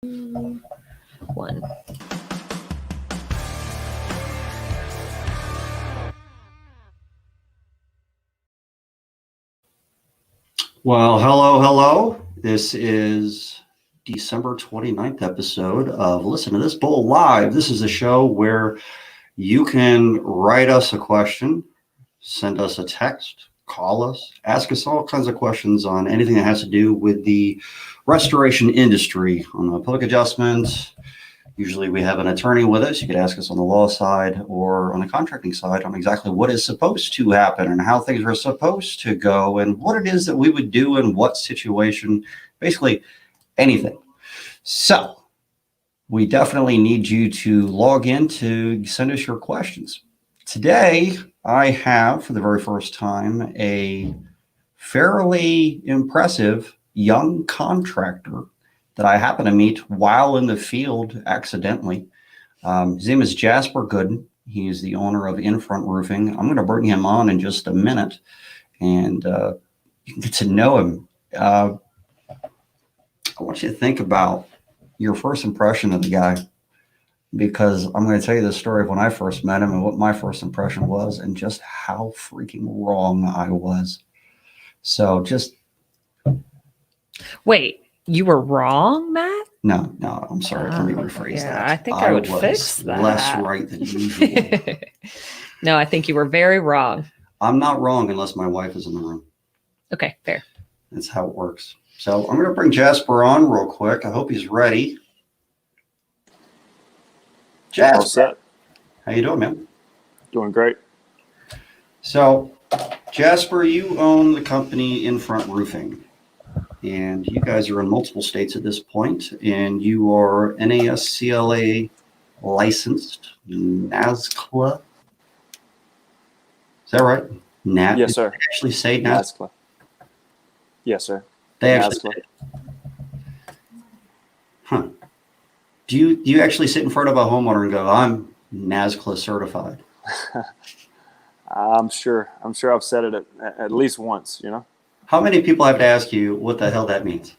One. Well, hello. This is December 29th episode of Listen to This Bull Live. This is a show where you can write us a question, send us a text, call us, ask us all kinds of questions on anything that has to do with the restoration industry, on the public adjustments. Usually we have an attorney with us. You could ask us on the law side or on the contracting side on exactly what is supposed to happen and how things are supposed to go and what it is that we would do in what situation, basically anything. So we definitely need you to log in to send us your questions. Today, I have, for the very first time, a fairly impressive young contractor that I happened to meet while in the field accidentally. His name is Jasper Goodin. He is the owner of In Front Roofing. I'm going to bring him on in just a minute and you can get to know him. I want you to think about your first impression of the guy, because I'm going to tell you the story of when I first met him and what my first impression was and just how freaking wrong I was. So just... Wait, you were wrong, Matt? No, I'm sorry. Let me rephrase that. I think I would fix that. Less right than usual. No, I think you were very wrong. I'm not wrong unless my wife is in the room. Okay, fair. That's how it works. So I'm going to bring Jasper on real quick. I hope he's ready. Jasper, all set. How you doing, man? Doing great. So, Jasper, you own the company In Front Roofing, and you guys are in multiple states at this point, and you are NASCLA licensed, NASCLA. Is that right? Yes, sir. They actually say NASCLA? Yes, sir. They actually say. Huh. Do you actually sit in front of a homeowner and go, "I'm NASCLA certified"? I'm sure I've said it at least once, How many people have to ask you what the hell that means?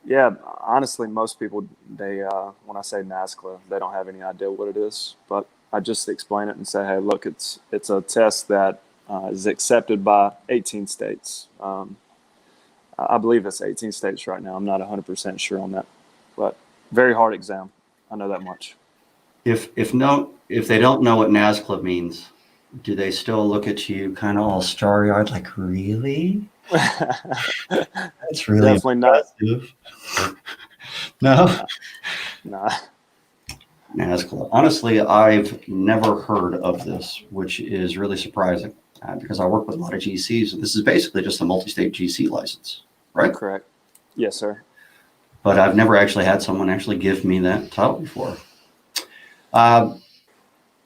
Yeah, honestly, most people, they when I say NASCLA, they don't have any idea what it is. But I just explain it and say, hey, look, it's a test that is accepted by 18 states. I believe it's 18 states right now. I'm not 100% sure on that, but very hard exam. I know that much. If they don't know what NASCLA means, do they still look at you kind of all starry-eyed, like, really? That's really definitely impressive. No? Nah. NASCLA. Honestly, I've never heard of this, which is really surprising because I work with a lot of GCs, and this is basically just a multi-state GC license, right? Correct. Yes, sir. But I've never actually had someone actually give me that title before. But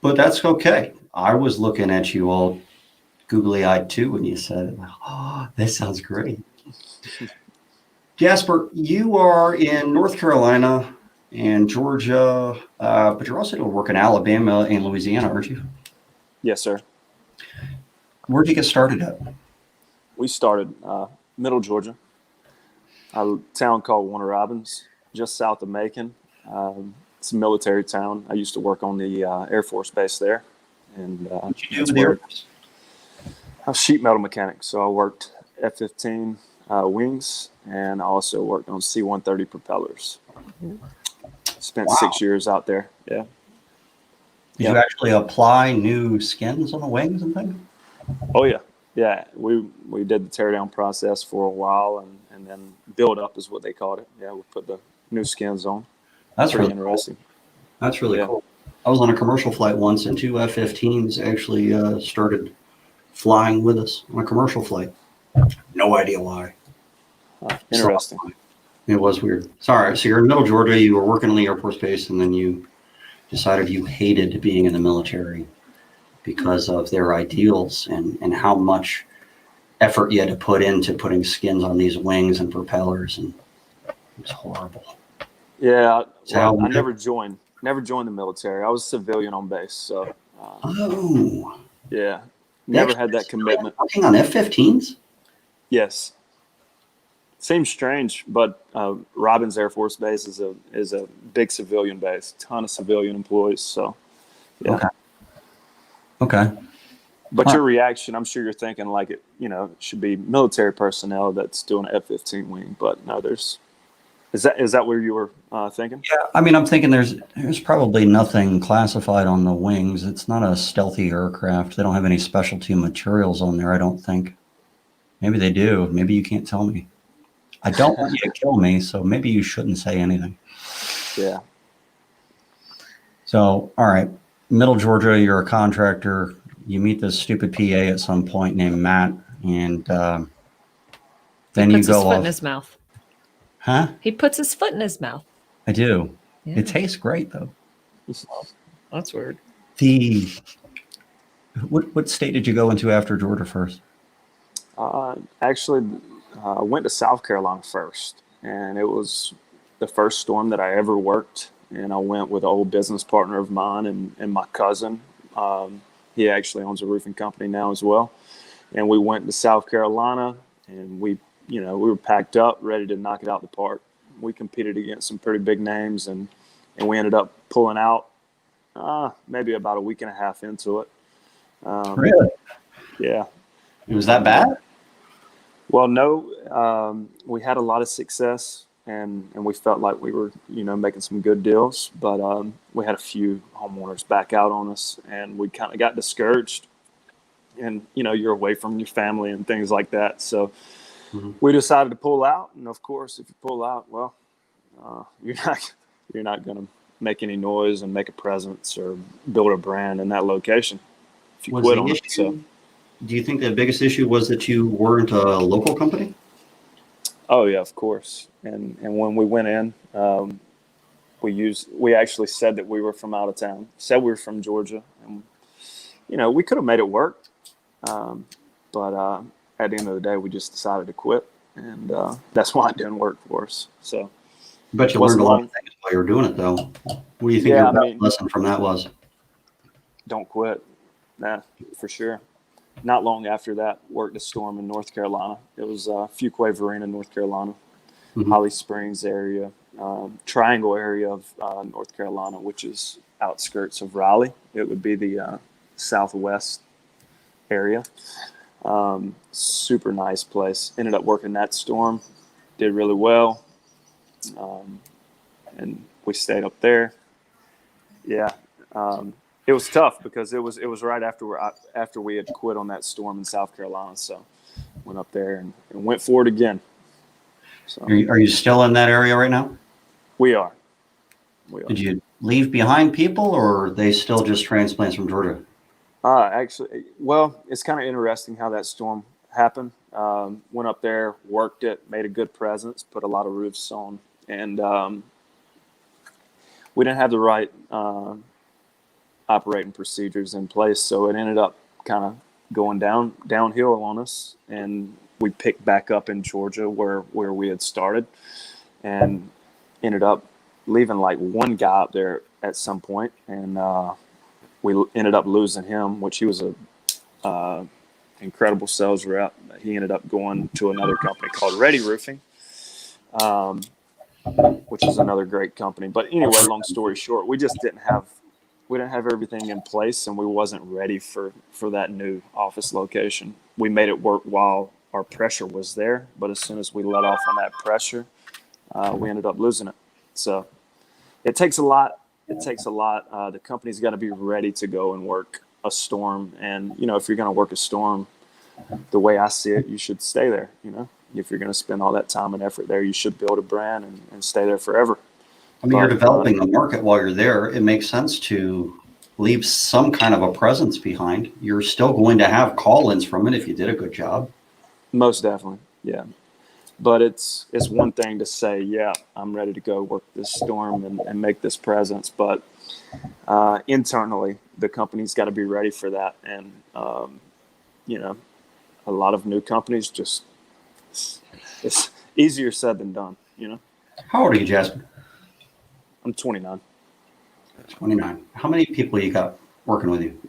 that's okay. I was looking at you all googly-eyed too when you said it. Oh, that sounds great. Jasper, you are in North Carolina and Georgia, but you're also doing work in Alabama and Louisiana, aren't you? Yes, sir. Where'd you get started at? We started Middle Georgia, a town called Warner Robins, just south of Macon. It's a military town. I used to work on the Air Force base there. And what'd you do with the Air Force? I was sheet metal mechanic, so I worked F-15 wings, and I also worked on C-130 propellers. Spent 6 years out there. Yeah. Did you actually apply new skins on the wings and things? Oh yeah, yeah. We did the teardown process for a while, and then build up is what they called it. Yeah, we put the new skins on. That's pretty really interesting. Cool. That's really cool. I was on a commercial flight once, and two F-15s actually started flying with us on a commercial flight. No idea why. Interesting. It was weird. Sorry. So you're in Middle Georgia. You were working on the Air Force Base, and then you decided you hated being in the military because of their ideals and how much effort you had to put into putting skins on these wings and propellers, and it was horrible. Yeah, well, I never joined the military. I was a civilian on base, so. Yeah, never had that commitment. Working on F-15s? Yes. Seems strange, but Robbins Air Force Base is a big civilian base, ton of civilian employees. So, yeah. Okay. But your reaction, I'm sure you're thinking like it should be military personnel that's doing an F-15 wing, but no, is that where you were thinking? Yeah, I mean, I'm thinking there's probably nothing classified on the wings. It's not a stealthy aircraft. They don't have any specialty materials on there, I don't think. Maybe they do. Maybe you can't tell me. I don't want you to kill me, so maybe you shouldn't say anything. Yeah. So, all right, Middle Georgia, you're a contractor. You meet this stupid PA at some point named Matt, and then He you puts his go foot in off. his mouth. Huh? He puts his foot in his mouth. I do. Yeah. It tastes great, though. That's weird. What state did you go into after Georgia first? Actually, I went to South Carolina first, and it was the first storm that I ever worked. And I went with an old business partner of mine and my cousin. He actually owns a roofing company now as well. And we went to South Carolina, and we were packed up, ready to knock it out the park. We competed against some pretty big names, and we ended up pulling out maybe about a week and a half into it. Really? Yeah. It was that bad? Well, no, we had a lot of success, and we felt like we were, making some good deals, but we had a few homeowners back out on us, and we kind of got discouraged. And, you're away from your family and things like that. So we decided to pull out. And, of course, if you pull out, well, you're not going to make any noise and make a presence or build a brand in that location if you quit on it. So. Do you think the biggest issue was that you weren't a local company? Oh yeah, of course. And when we went in, we actually said that we were from out of town. Said we were from Georgia, and we could have made it work, but at the end of the day, we just decided to quit, and that's why it didn't work for us. So, but you learned a lot of things while you were doing it, though. What do you think your best lesson from that was? Don't quit. Nah, for sure. Not long after that, worked a storm in North Carolina. It was Fuquay Varina, North Carolina, Holly Springs area, Triangle area of North Carolina, which is outskirts of Raleigh. It would be the southwest area. Super nice place. Ended up working that storm. Did really well. And we stayed up there. Yeah. It was tough because it was right after we had quit on that storm in South Carolina. So went up there and went for it again. So are you still in that area right now? We are. Did you leave behind people, or are they still just transplants from Georgia? Actually, well, it's kind of interesting how that storm happened. Went up there, worked it, made a good presence, put a lot of roofs on, and we didn't have the right operating procedures in place, so it ended up kind of going downhill on us, and we picked back up in Georgia where we had started, and ended up leaving like one guy up there at some point, and we ended up losing him, which he was a incredible sales rep. He ended up going to another company called Ready Roofing, which is another great company. But anyway, long story short, we didn't have everything in place, and we wasn't ready for that new office location. We made it work while our pressure was there, but as soon as we let off on that pressure, we ended up losing it. So it takes a lot. The company's got to be ready to go and work a storm. And, if you're going to work a storm, the way I see it, you should stay there. If you're going to spend all that time and effort there, you should build a brand and stay there forever. I mean, you're developing a market while you're there. It makes sense to leave some kind of a presence behind. You're still going to have call-ins from it if you did a good job. Most definitely, yeah. But it's one thing to say, yeah, I'm ready to go work this storm and make this presence. But internally, the company's got to be ready for that. And, a lot of new companies it's easier said than done, How old are you, Jasper? I'm 29. 29. How many people you got working with you?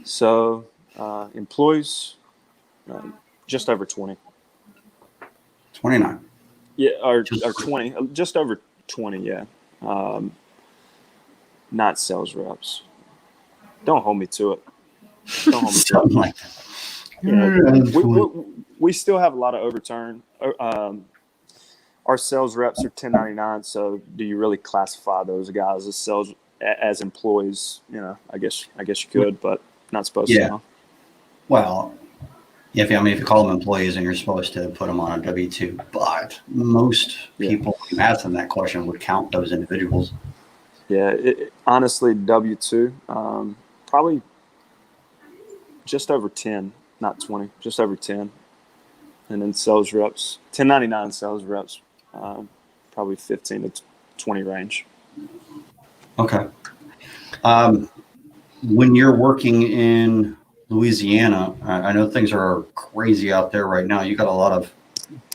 So employees, just over 20. 29. Yeah, or Just- 20, just over 20. Yeah, not sales reps. Don't hold me to it. Don't hold me to it. Something like that. Yeah, we still have a lot of overturn. Our sales reps are 1099. So do you really classify those guys as employees? You know, I guess you could, but not supposed Yeah. to. Huh? Well, if you call them employees and you're supposed to put them on a W-2, but most people, when you ask them that question, would count those individuals. Yeah, honestly, W-2, probably just over 10, not 20, just over 10. And then sales reps, 1099 sales reps, probably 15 to 20 range. Okay. When you're working in Louisiana, I know things are crazy out there right now. You got a lot of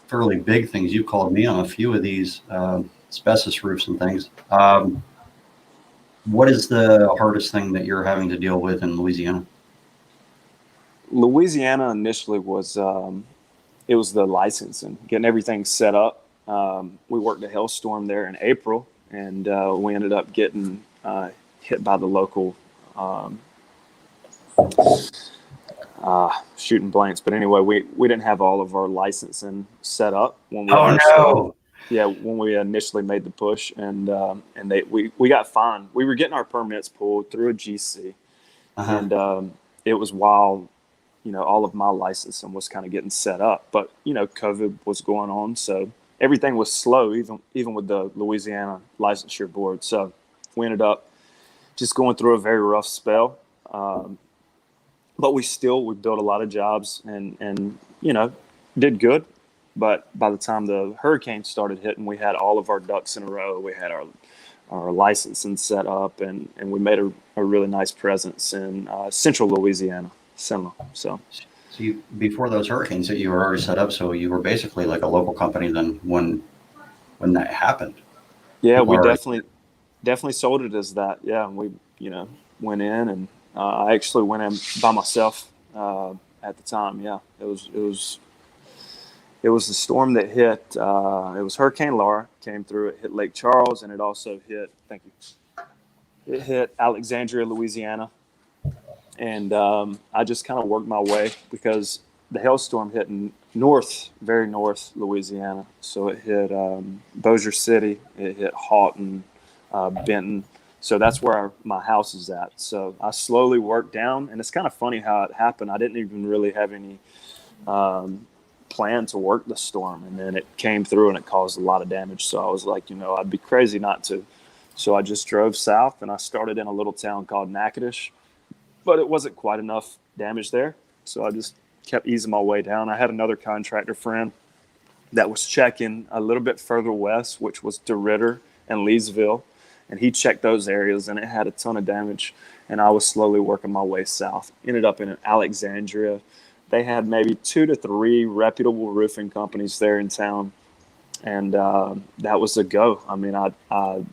fairly big things. You called me on a few of these asbestos roofs and things. What is the hardest thing that you're having to deal with in Louisiana? Louisiana initially was it was the licensing, getting everything set up. We worked a hailstorm there in April, and we ended up getting hit by the local shooting blanks. But anyway, we didn't have all of our licensing set up when we when we initially made the push, and we got fined. We were getting our permits pulled through a GC, and it was while all of my licensing was kind of getting set up, but COVID was going on, so everything was slow, even with the Louisiana licensure board. So we ended up just going through a very rough spell, but we built a lot of jobs and did good. But by the time the hurricane started hitting, we had all of our ducks in a row. We had our licensing set up, and we made a really nice presence in central Louisiana. So before those hurricanes that you were already set up, so you were basically like a local company then when that happened. Yeah, we definitely sold it as that. Yeah, and we went in, and I actually went in by myself at the time. Yeah, it was the storm that hit. It was Hurricane Laura came through. It hit Lake Charles, and it also hit. Thank you. It hit Alexandria, Louisiana. And I just kind of worked my way because the hailstorm hit in very north Louisiana. So it hit Bossier City, it hit Houghton, Benton. So that's where my house is at. So I slowly worked down, and it's kind of funny how it happened. I didn't even really have any plan to work the storm, and then it came through and it caused a lot of damage. So I was like, I'd be crazy not to. So I just drove south, and I started in a little town called Natchitoches. But it wasn't quite enough damage there, so I just kept easing my way down. I had another contractor friend that was checking a little bit further west, which was DeRidder and Leesville, and he checked those areas, and it had a ton of damage, and I was slowly working my way south. Ended up in Alexandria. They had maybe 2 to 3 reputable roofing companies there in town, and that was a go. I mean, I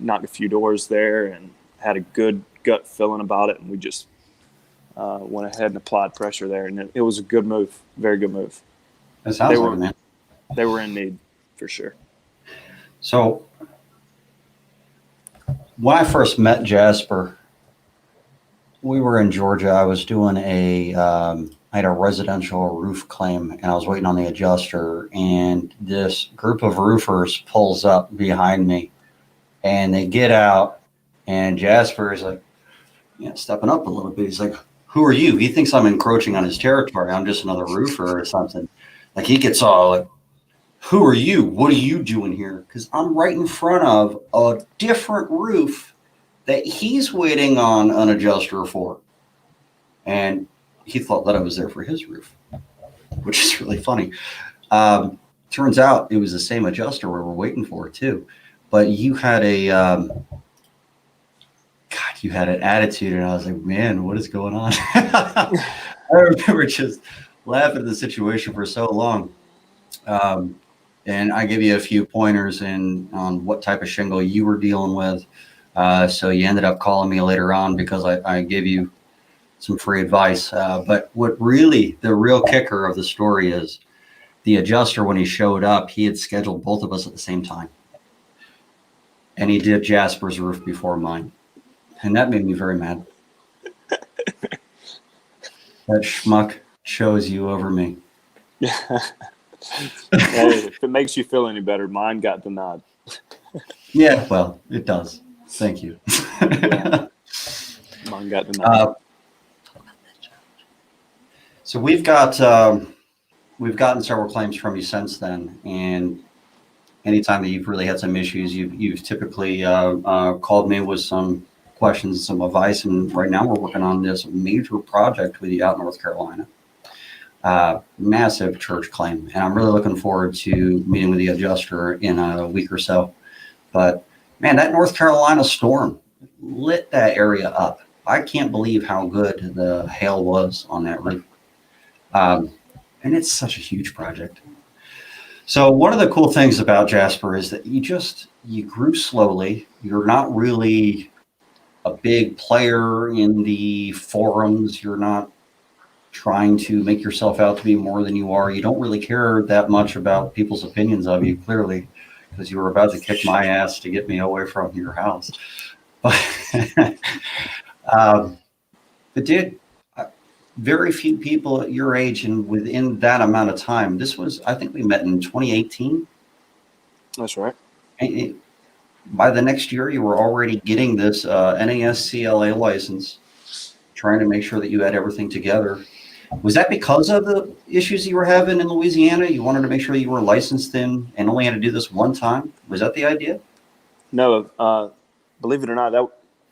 knocked a few doors there and had a good gut feeling about it, and we just went ahead and applied pressure there, and it was a good move, very good move. That sounds like it, man. They were in need for sure. So when I first met Jasper, we were in Georgia. I was doing I had a residential roof claim, and I was waiting on the adjuster, and this group of roofers pulls up behind me, and they get out, and Jasper is like, stepping up a little bit. He's like, "Who are you?" He thinks I'm encroaching on his territory. I'm just another roofer or something. Like, he gets all like, "Who are you? What are you doing here?" Because I'm right in front of a different roof that he's waiting on an adjuster for. And he thought that I was there for his roof, which is really funny. Turns out it was the same adjuster we were waiting for too. But you had you had an attitude, and I was like, man, what is going on? I remember just laughing at the situation for so long. And I gave you a few pointers on what type of shingle you were dealing with. So you ended up calling me later on because I gave you some free advice. But the real kicker of the story is the adjuster, when he showed up, he had scheduled both of us at the same time. And he did Jasper's roof before mine. And that made me very mad. That schmuck chose you over me. Yeah. Hey, if it makes you feel any better, mine got the nod. Yeah, well, it does. Thank you. Yeah. Mine got the nod. So we've gotten several claims from you since then, and anytime that you've really had some issues, you've typically called me with some questions, some advice, and right now we're working on this major project with you out in North Carolina. Massive church claim, and I'm really looking forward to meeting with the adjuster in a week or so. But man, that North Carolina storm lit that area up. I can't believe how good the hail was on that roof. And it's such a huge project. So one of the cool things about Jasper is that you grew slowly. You're not really a big player in the forums. You're not trying to make yourself out to be more than you are. You don't really care that much about people's opinions of you, clearly, because you were about to kick my ass to get me away from your house. But, but dude, very few people at your age and within that amount of time. I think we met in 2018. That's right. And by the next year, you were already getting this NASCLA license, trying to make sure that you had everything together. Was that because of the issues you were having in Louisiana? You wanted to make sure you were licensed in and only had to do this one time? Was that the idea? No, believe it or not,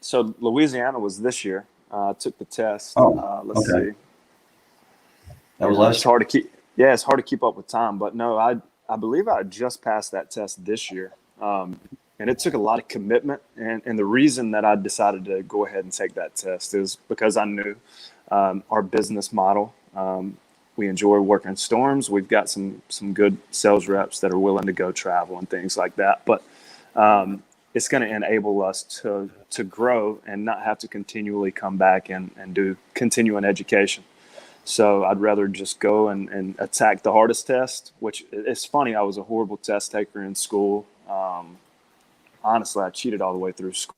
so Louisiana was this year. I took the test. Let's see. That was last. It's hard to keep. Yeah, it's hard to keep up with time. But no, I believe I just passed that test this year, and it took a lot of commitment. And the reason that I decided to go ahead and take that test is because I knew our business model. We enjoy working storms. We've got some good sales reps that are willing to go travel and things like that. But it's going to enable us to grow and not have to continually come back and do continuing education. So I'd rather just go and attack the hardest test, which it's funny. I was a horrible test taker in school. Honestly, I cheated all the way through school.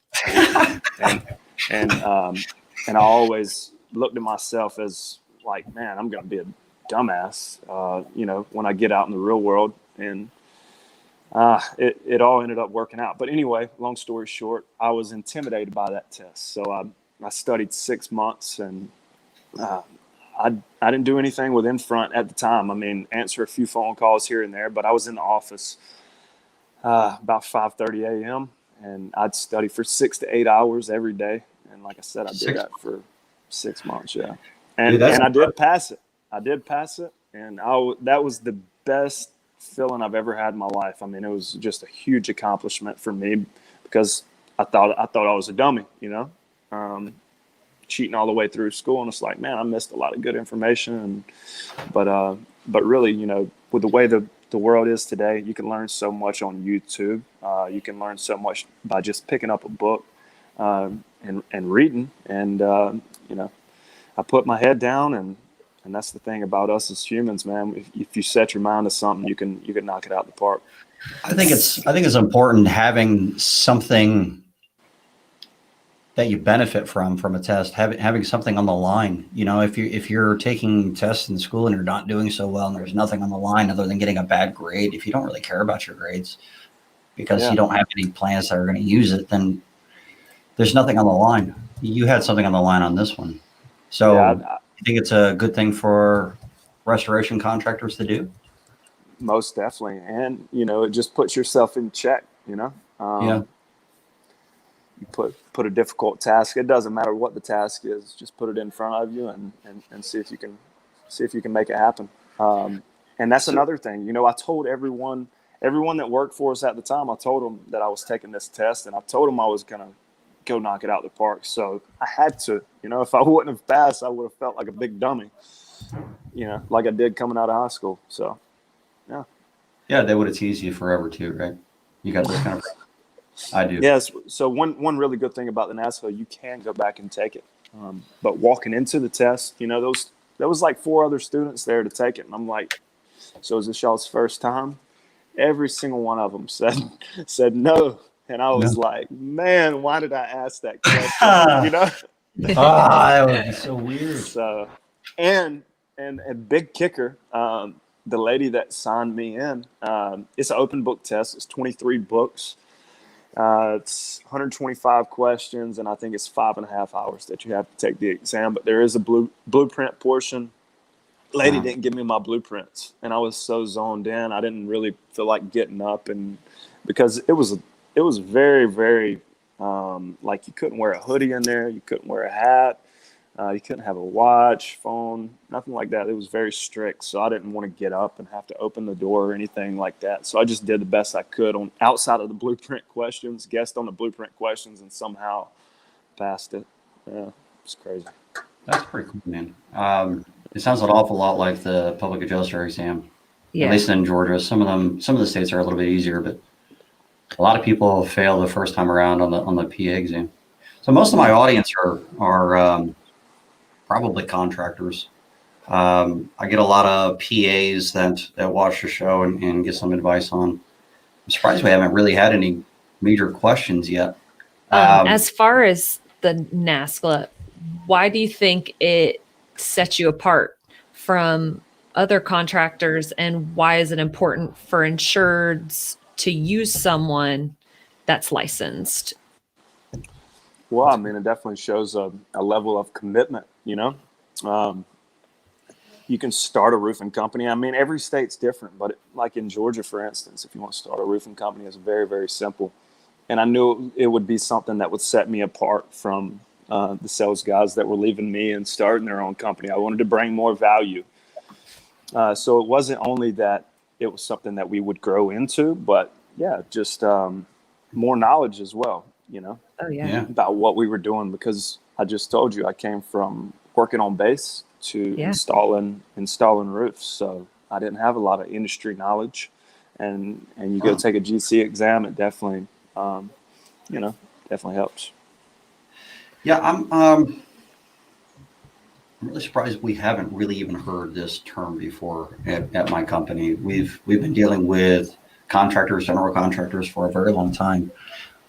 and I always looked at myself as like, man, I'm going to be a dumbass, when I get out in the real world. And it all ended up working out. But anyway, long story short, I was intimidated by that test. So I studied 6 months, and I didn't do anything with in front at the time. I mean, answer a few phone calls here and there, but I was in the office about 5:30 a.m. and I'd study for 6 to 8 hours every day. And like I said, I did that for 6 months. Yeah. And I did pass it. And that was the best feeling I've ever had in my life. I mean, it was just a huge accomplishment for me because I thought I was a dummy, cheating all the way through school. And it's like, man, I missed a lot of good information. But really, with the way the world is today, you can learn so much on YouTube. You can learn so much by just picking up a book and reading. And, I put my head down, and that's the thing about us as humans, man. If you set your mind to something, you can knock it out of the park. I think it's important having something that you benefit from a test, having something on the line. If you're taking tests in school and you're not doing so well, and there's nothing on the line other than getting a bad grade, if you don't really care about your grades because you don't have any plans that are going to use it, then there's nothing on the line. You had something on the line on this one. So I think it's a good thing for restoration contractors to do. Most definitely. And, it just puts yourself in check, You put a difficult task. It doesn't matter what the task is. Just put it in front of you and see if you can make it happen. And that's another thing. I told everyone that worked for us at the time, I told them that I was taking this test, and I told them I was going to go knock it out of the park. So I had to, if I wouldn't have passed, I would have felt like a big dummy, like I did coming out of high school. So, yeah. Yeah, they would have teased you forever too, right? You got this kind of I do. Yes. So one really good thing about the NASCO, you can go back and take it. But walking into the test, there was like 4 other students there to take it. And I'm like, So is this y'all's first time? Every single one of them said no. And I was like, man, why did I ask that question? You know? That would be so weird. So, and a big kicker, the lady that signed me in, it's an open book test. It's 23 books. It's 125 questions, and I think it's 5.5 hours that you have to take the exam. But there is a blueprint portion. Lady didn't give me my blueprints, and I was so zoned in. I didn't really feel like getting up, and because it was very, very like you couldn't wear a hoodie in there, you couldn't wear a hat, you couldn't have a watch, phone, nothing like that. It was very strict, so I didn't want to get up and have to open the door or anything like that. So I just did the best I could on outside of the blueprint questions, guessed on the blueprint questions, and somehow passed it. Yeah, it's crazy. That's pretty cool, man. It sounds an awful lot like the public adjuster exam. Yeah. At least in Georgia. Some of the states are a little bit easier, but a lot of people fail the first time around on the PA exam. So most of my audience are probably contractors. I get a lot of PAs that watch the show and get some advice on. I'm surprised we haven't really had any major questions yet. As far as the NASCLA, why do you think it sets you apart from other contractors, and why is it important for insureds to use someone that's licensed? Well, I mean, it definitely shows a level of commitment, you know. You can start a roofing company. I mean, every state's different, but like in Georgia, for instance, if you want to start a roofing company, it's very, very simple. And I knew it would be something that would set me apart from the sales guys that were leaving me and starting their own company. I wanted to bring more value. So it wasn't only that it was something that we would grow into, but yeah, just more knowledge as well, you know, about what we were doing, because I just told you I came from working on base to installing roofs. So I didn't have a lot of industry knowledge, and you go take a GC exam. It definitely, definitely helps. Yeah, I'm really surprised we haven't really even heard this term before at my company. We've been dealing with contractors, general contractors, for a very long time.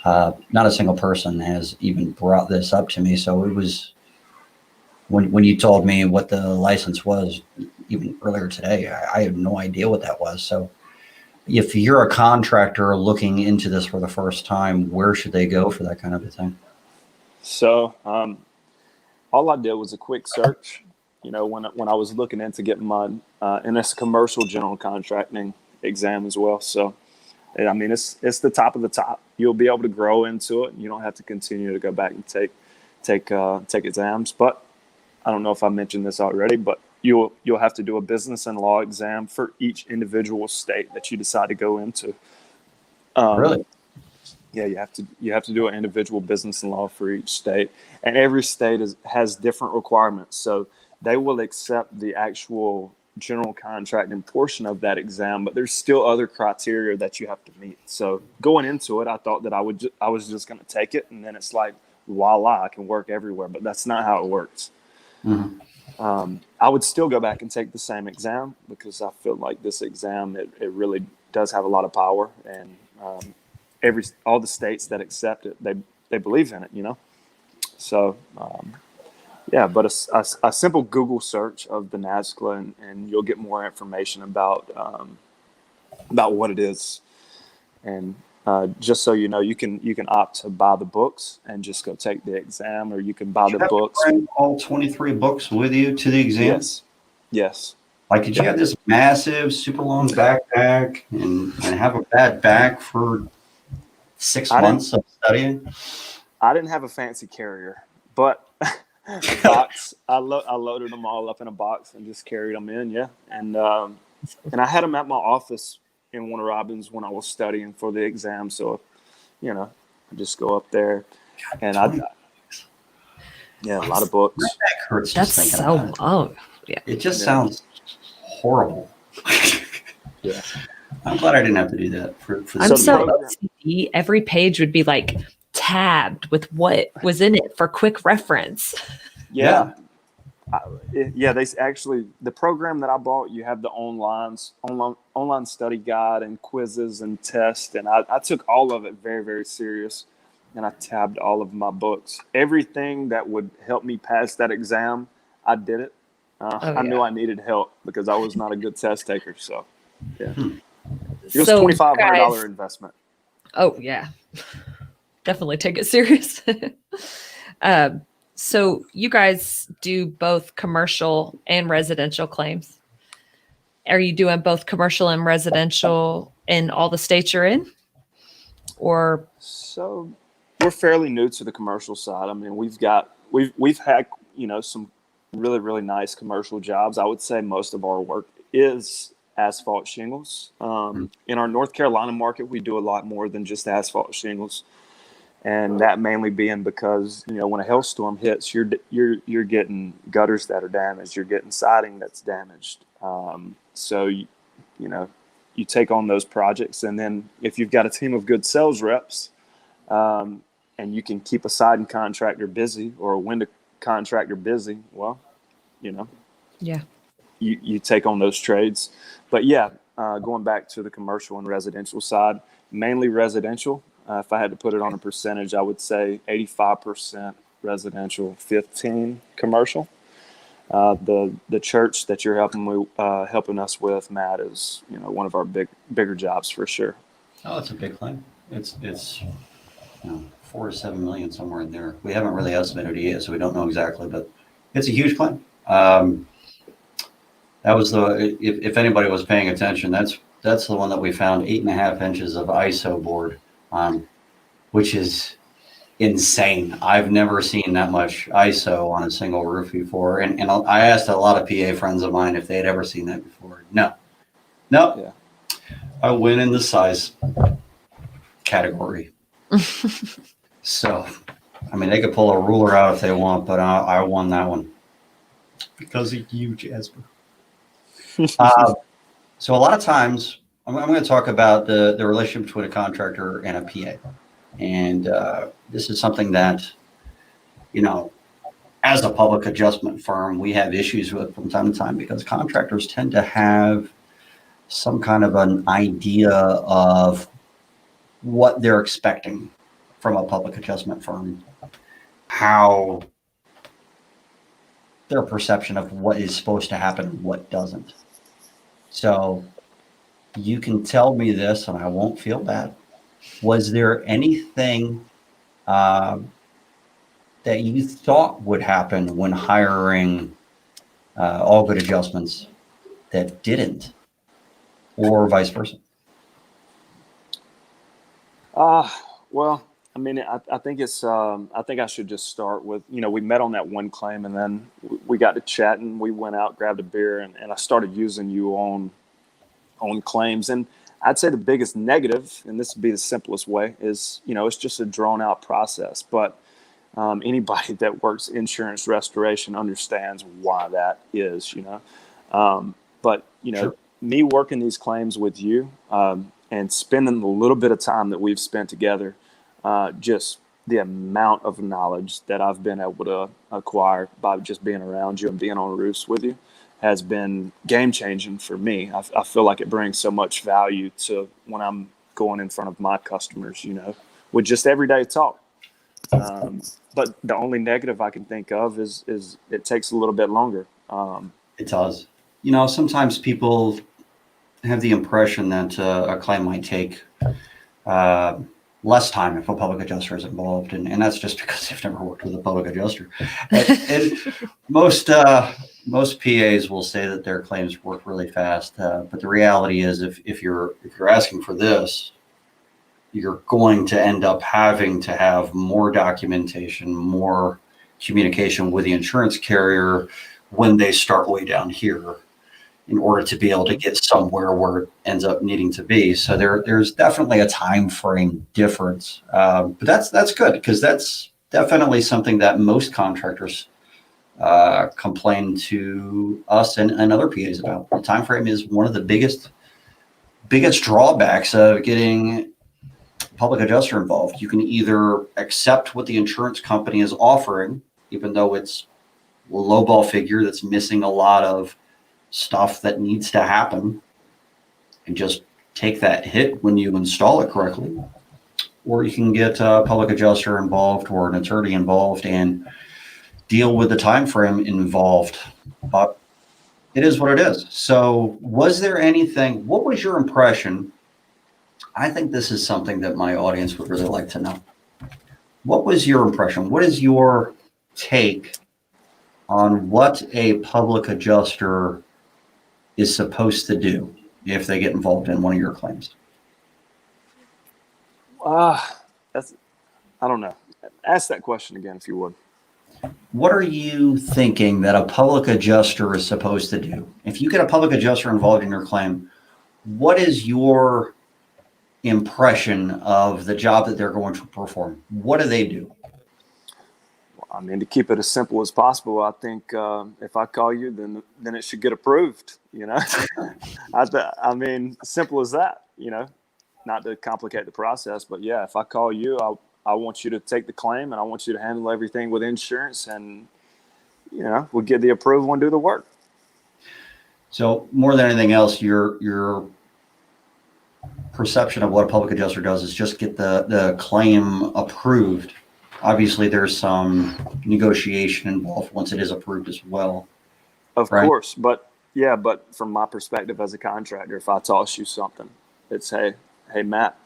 Not a single person has even brought this up to me. So it was when you told me what the license was, even earlier today, I had no idea what that was. So if you're a contractor looking into this for the first time, where should they go for that kind of a thing? So all I did was a quick search, you know, when I was looking into getting mine, and it's a commercial general contracting exam as well. So, I mean, it's the top of the top. You'll be able to grow into it. You don't have to continue to go back and take exams. But I don't know if I mentioned this already, but you'll have to do a business and law exam for each individual state that you decide to go into. Really? Yeah, you have to do an individual business and law for each state, and every state has different requirements. So they will accept the actual general contracting portion of that exam, but there's still other criteria that you have to meet. So going into it, I thought that I was just going to take it, and then it's like, voila, I can work everywhere. But that's not how it works. Mm-hmm. I would still go back and take the same exam, because I feel like this exam, it really does have a lot of power, and all the states that accept it, they believe in it, you know. So but a simple Google search of the NASCLA, and you'll get more information about what it is. And just so you know, you can opt to buy the books and just go take the exam, or you can buy the books. To bring all 23 books with you to the exam? Yes. Like, did you have this massive, super long backpack and have a bad back for 6 months of studying? I didn't have a fancy carrier, but box. I loaded them all up in a box and just carried them in. Yeah, and I had them at my office in Warner Robins when I was studying for the exam. So, you know, I just go up there, and a lot of books. My back hurts. That's just thinking so about it. low. Yeah, it just sounds horrible. Yeah. I'm glad I didn't have to do that for I'm this. so OCD. Every page would be like tabbed with what was in it for quick reference. Yeah. Yeah, they actually, the program that I bought, you have the online study guide and quizzes and tests, and I took all of it very, very serious, and I tabbed all of my books. Everything that would help me pass that exam, I did it. I knew I needed help because I was not a good test taker. So, yeah, it was $2,500 investment. Oh yeah, definitely take it serious. So you guys do both commercial and residential claims. Are you doing both commercial and residential in all the states you're in? Or so we're fairly new to the commercial side. I mean, we've had, some really, really nice commercial jobs. I would say most of our work is asphalt shingles. In our North Carolina market, we do a lot more than just asphalt shingles. And that mainly being because, when a hailstorm hits, you're getting gutters that are damaged, you're getting siding that's damaged. So you take on those projects, and then if you've got a team of good sales reps, and you can keep a siding contractor busy or a window contractor busy, well, yeah, you take on those trades. But yeah, going back to the commercial and residential side, mainly residential. If I had to put it on a percentage, I would say 85% residential, 15 commercial. The church that you're helping us with, Matt, is one of our bigger jobs for sure. Oh, it's a big claim. It's 4 to 7 million, somewhere in there. We haven't really estimated it yet, so we don't know exactly, but it's a huge claim. That was if anybody was paying attention, that's the one that we found 8.5 inches of ISO board on, which is insane. I've never seen that much ISO on a single roof before. And I asked a lot of PA friends of mine if they had ever seen that before. No. Yeah. I win in the size category. So, I mean, they could pull a ruler out if they want, but I won that one because of you, Jasper. So a lot of times I'm going to talk about the relationship between a contractor and a PA. And this is something that, as a public adjustment firm, we have issues with from time to time because contractors tend to have some kind of an idea of what they're expecting from a public adjustment firm, how their perception of what is supposed to happen and what doesn't. So you can tell me this and I won't feel bad. Was there anything that you thought would happen when hiring All Good Adjustments that didn't, or vice versa? Well, I mean, I think I think I should just start with, we met on that one claim, and then we got to chatting. We went out, grabbed a beer, and I started using you on claims. And I'd say the biggest negative, and this would be the simplest way, is, it's just a drawn out process. But anybody that works insurance restoration understands why that is, But, Sure. Me working these claims with you and spending the little bit of time that we've spent together, just the amount of knowledge that I've been able to acquire by just being around you and being on roofs with you has been game changing for me. I feel like it brings so much value to when I'm going in front of my customers, with just everyday talk. But the only negative I can think of is it takes a little bit longer. It does. Sometimes people have the impression that a claim might take less time if a public adjuster is involved, and that's just because they've never worked with a public adjuster. And most PAs will say that their claims work really fast, but the reality is, if you're asking for this, you're going to end up having to have more documentation, more communication with the insurance carrier when they start way down here, in order to be able to get somewhere where it ends up needing to be. So there's definitely a time frame difference. But that's good, because that's definitely something that most contractors complain to us and other PAs about. The time frame is one of the biggest drawbacks of getting public adjuster involved. You can either accept what the insurance company is offering, even though it's lowball figure that's missing a lot of stuff that needs to happen and just take that hit when you install it correctly. Or you can get a public adjuster involved or an attorney involved and deal with the time frame involved. But it is what it is. So was there anything, what was your impression? I think this is something that my audience would really like to know. What was your impression? What is your take on what a public adjuster is supposed to do if they get involved in one of your claims? That's, I don't know. Ask that question again, if you would. What are you thinking that a public adjuster is supposed to do? If you get a public adjuster involved in your claim, what is your impression of the job that they're going to perform? What do they do? I mean, to keep it as simple as possible, I think if I call you, then it should get approved. I mean, simple as that. Not to complicate the process, but yeah, if I call you, I want you to take the claim and I want you to handle everything with insurance, and we'll get the approval and do the work. So more than anything else, your perception of what a public adjuster does is just get the claim approved. Obviously, there's some negotiation involved once it is approved as well. Of course, but from my perspective as a contractor, if I toss you something, it's hey Matt,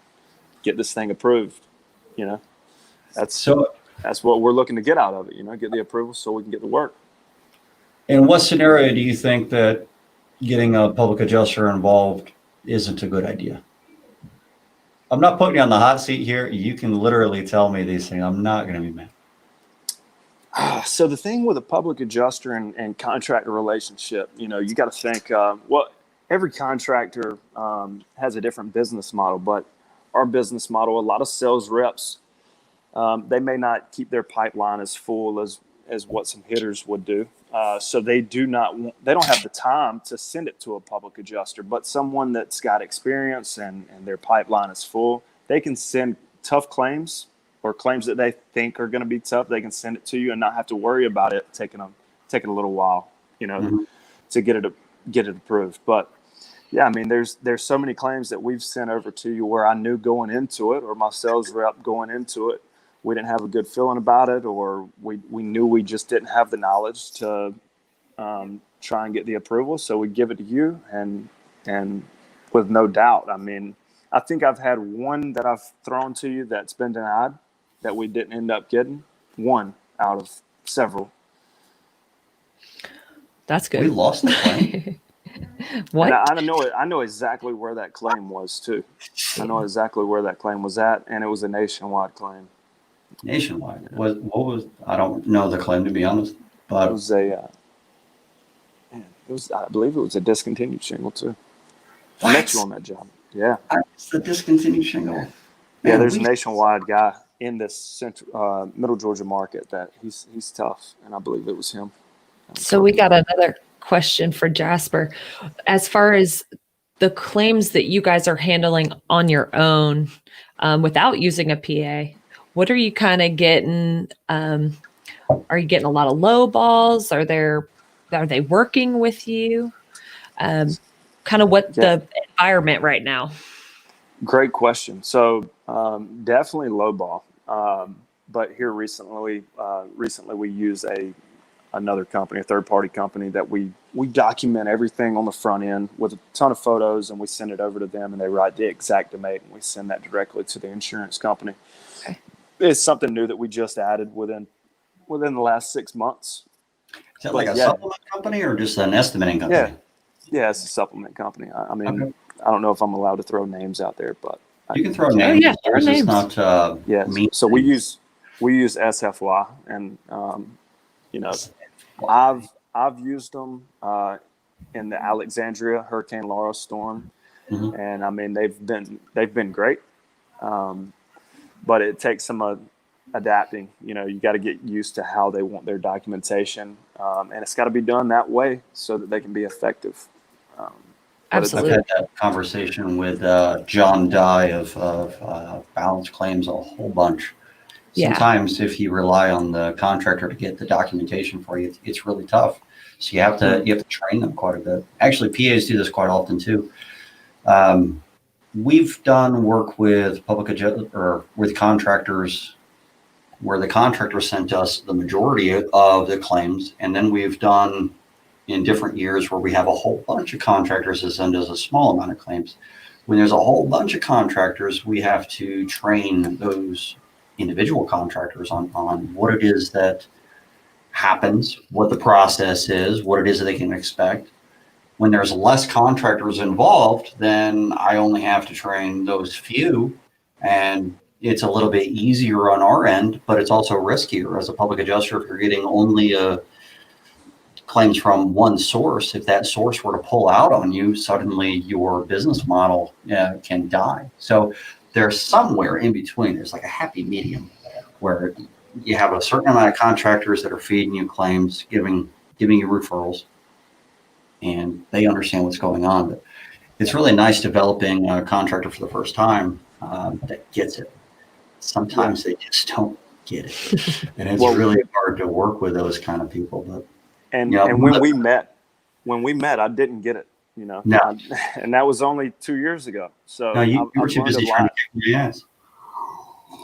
get this thing approved. That's what we're looking to get out of it. Get the approval so we can get the work. In what scenario do you think that getting a public adjuster involved isn't a good idea? I'm not putting you on the hot seat here. You can literally tell me these things. I'm not going to be mad. So the thing with a public adjuster and contractor relationship, you got to think, every contractor has a different business model, but our business model, a lot of sales reps, they may not keep their pipeline as full as what some hitters would do. So they don't have the time to send it to a public adjuster, but someone that's got experience and their pipeline is full, they can send tough claims or claims that they think are going to be tough. They can send it to you and not have to worry about it taking a little while, to get it approved. But yeah, I mean, there's so many claims that we've sent over to you where I knew going into it, or my sales rep going into it, we didn't have a good feeling about it, or we knew we just didn't have the knowledge to try and get the approval. So we give it to you, and with no doubt. I mean, I think I've had one that I've thrown to you that's been denied that we didn't end up getting. One out of several. That's good. We lost the claim. What? And I know exactly where that claim was too. I know exactly where that claim was at, and it was a nationwide claim. Nationwide. What was? I don't know the claim, to be honest. But it was I believe it was a discontinued shingle too. I met you on that job. Yeah. It's the discontinued shingle. Man, yeah, there's a nationwide guy in this middle Georgia market that he's tough, and I believe it was him. So we got another question for Jasper. As far as the claims that you guys are handling on your own without using a PA, what are you kind of getting? Are you getting a lot of low balls? Are they working with you? Kind of what the environment right now? Great question. So definitely low ball. But here recently we use another company, a third-party company that we document everything on the front end with a ton of photos, and we send it over to them, and they write the exact date, and we send that directly to the insurance company. Okay. It's something new that we just added within the last 6 months. Is that like a supplement company or just an estimating company? Yeah, it's a supplement company. I mean, okay. I don't know if I'm allowed to throw names out there, but you can throw names. Yeah, throw names. Not so we use SFY, and I've used them in the Alexandria Hurricane Laura storm, and I mean they've been great, but it takes some adapting. You got to get used to how they want their documentation, and it's got to be done that way so that they can be effective. Absolutely. I've had that conversation with John Dye of Balance Claims a whole bunch, Yeah. Sometimes if you rely on the contractor to get the documentation for you, it's really tough. So you have to train them quite a bit. Actually, PAs do this quite often too. We've done work with with contractors where the contractor sent us the majority of the claims, and then we've done in different years where we have a whole bunch of contractors that send us a small amount of claims. When there's a whole bunch of contractors, we have to train those individual contractors on what it is that happens, what the process is, what it is that they can expect. When there's less contractors involved, then I only have to train those few, and it's a little bit easier on our end, but it's also riskier as a public adjuster if you're getting only claims from one source. If that source were to pull out on you, suddenly your business model can die. So there's somewhere in between. There's like a happy medium where you have a certain amount of contractors that are feeding you claims, giving you referrals, and they understand what's going on. But it's really nice developing a contractor for the first time that gets it. Sometimes they just don't get it, and it's really hard to work with those kind of people. But and when we met, I didn't get it, No. And that was only 2 years ago. So no, you were too busy trying to kick your ass.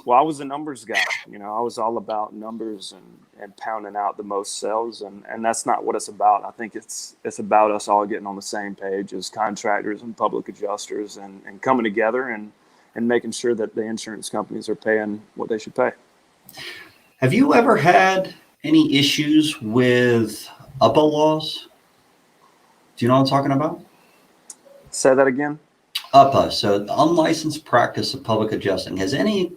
Well, I was a numbers guy. I was all about numbers and pounding out the most sales, and that's not what it's about. I think it's about us all getting on the same page as contractors and public adjusters and coming together and making sure that the insurance companies are paying what they should pay. Have you ever had any issues with UPA laws? Do you know what I'm talking about? Say that again. UPA, so the unlicensed practice of public adjusting. Has any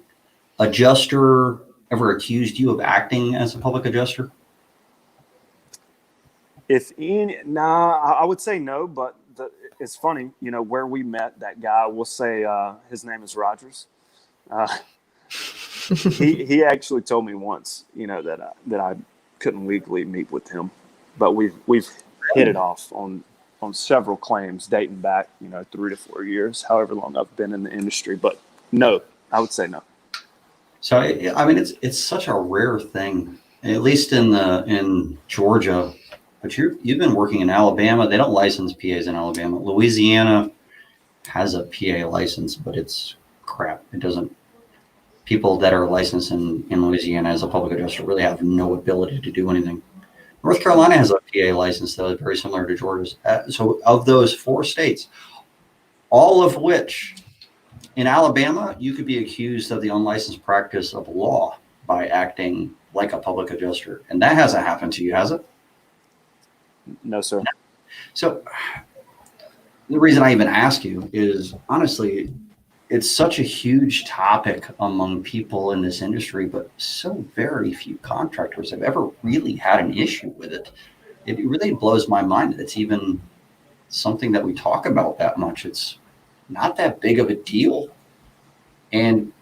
adjuster ever accused you of acting as a public adjuster? I would say no, but it's funny, where we met that guy, we'll say his name is Rogers. He actually told me once, that I couldn't legally meet with him, but we've hit it off on several claims dating back, 3 to 4 years, however long I've been in the industry. But no, I would say no. So I mean, it's such a rare thing, at least in Georgia. But you've been working in Alabama. They don't license PAs in Alabama. Louisiana has a PA license, but it's crap. It doesn't. People that are licensed in Louisiana as a public adjuster really have no ability to do anything. North Carolina has a PA license, though, very similar to Georgia's. So of those 4 states, all of which, in Alabama, you could be accused of the unlicensed practice of law by acting like a public adjuster. And that hasn't happened to you, has it? No, sir. So the reason I even ask you is, honestly, it's such a huge topic among people in this industry, but so very few contractors have ever really had an issue with it. It really blows my mind that it's even something that we talk about that much. It's not that big of a deal. And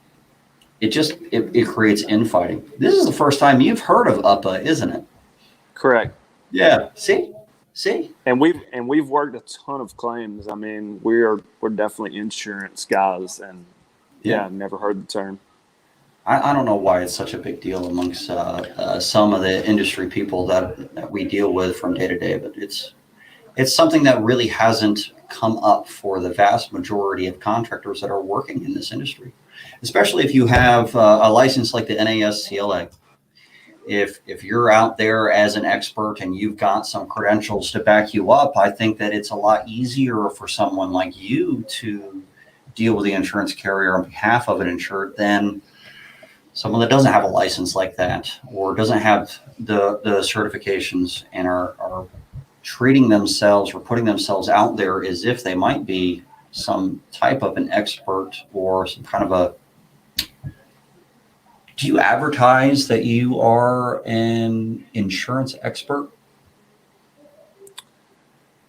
it creates infighting. This is the first time you've heard of UPA, isn't it? Correct. Yeah. See? And we've worked a ton of claims. I mean, we're definitely insurance guys, and I've never heard the term. I don't know why it's such a big deal amongst some of the industry people that we deal with from day to day, but it's something that really hasn't come up for the vast majority of contractors that are working in this industry, especially if you have a license like the NASCLA. If you're out there as an expert and you've got some credentials to back you up, I think that it's a lot easier for someone like you to deal with the insurance carrier on behalf of an insured than someone that doesn't have a license like that or doesn't have the certifications and are treating themselves or putting themselves out there as if they might be some type of an expert or some kind of a. Do you advertise that you are an insurance expert?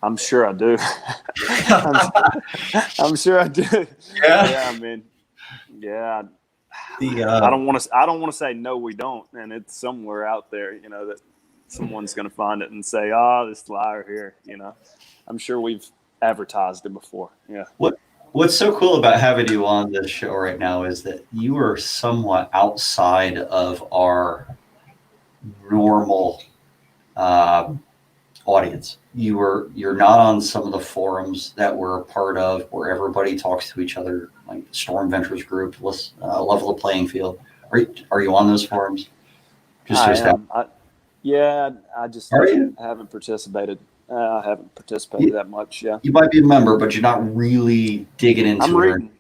I'm sure I do. I'm sure I do. Yeah. I mean, yeah. I don't want to say no, we don't, and it's somewhere out there, that someone's going to find it and say, "Oh, this liar here." I'm sure we've advertised it before. Yeah. What's so cool about having you on this show right now is that you are somewhat outside of our normal uh, audience. You're not on some of the forums that we're a part of where everybody talks to each other, like the Storm Ventures group, level the playing field. Are you on those forums? Just I your staff? am. Yeah, I just Are you? haven't participated. I haven't participated that much. Yeah, You might be a member, but you're not really digging I'm into it. reading.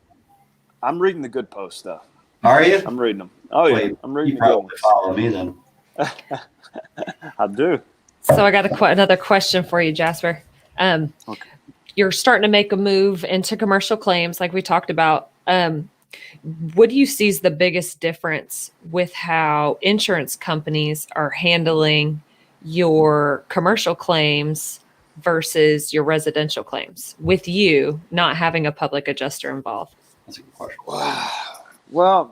I'm reading the good post stuff. Are you? I'm reading them. Oh yeah, Wait, I'm reading you the good probably ones. follow me then. I do. So I got another question for you, Jasper. Okay. You're starting to make a move into commercial claims, like we talked about. What do you see as the biggest difference with how insurance companies are handling your commercial claims versus your residential claims, with you not having a public adjuster involved? That's a good question. Well,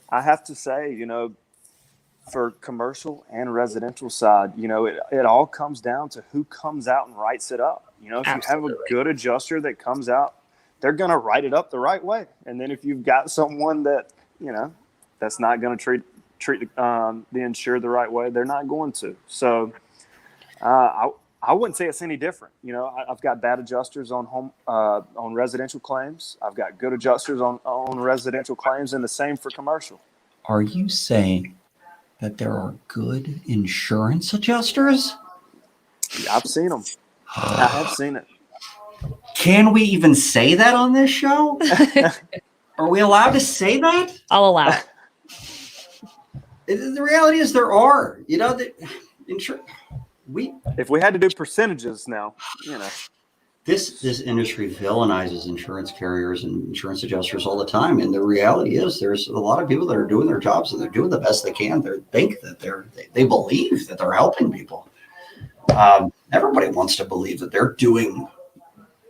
I have to say, for commercial and residential side, it all comes down to who comes out and writes it up. If you have a Absolutely. good adjuster that comes out, they're going to write it up the right way. And then if you've got someone that, that's not going to treat the insured the right way, they're not going to. So I wouldn't say it's any different. I've got bad adjusters on residential claims. I've got good adjusters on residential claims, and the same for commercial. Are you saying that there are good insurance adjusters? I've seen them. I have seen it. Can we even say that on this show? Are we allowed to say that? I'll allow it. The reality is there are. If we had to do percentages now, This industry villainizes insurance carriers and insurance adjusters all the time. And the reality is there's a lot of people that are doing their jobs and they're doing the best they can. They believe that they're helping people. Everybody wants to believe that they're doing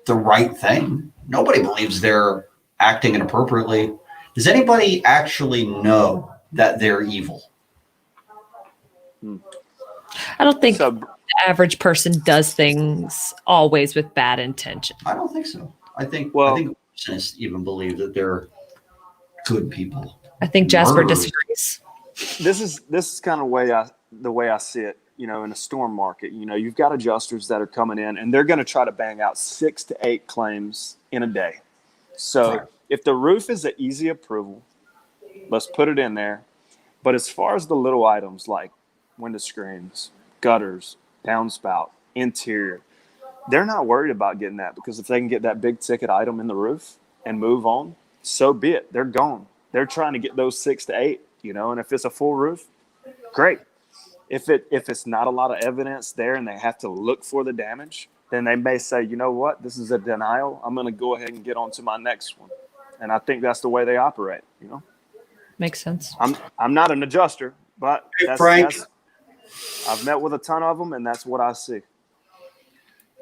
the right thing. Nobody believes they're acting inappropriately. Does anybody actually know that they're evil? I don't think so the average person does things always with bad intention. I don't think so. I think persons even believe that they're good people. I think Jasper Murderers. disagrees. this is kind of the way I see it. In a storm market, you've got adjusters that are coming in and they're going to try to bang out 6 to 8 claims in a day. So if the roof is an easy approval, let's put it in there. But as far as the little items like window screens, gutters, downspout, interior, they're not worried about getting that, because if they can get that big ticket item in the roof and move on, so be it. They're gone. They're trying to get those 6 to 8, and if it's a full roof, great. If it's not a lot of evidence there and they have to look for the damage, then they may say, you know what, this is a denial. I'm going to go ahead and get on to my next one. And I think that's the way they operate. Makes sense. I'm not an adjuster, but I've met with a ton of them, and that's what I see.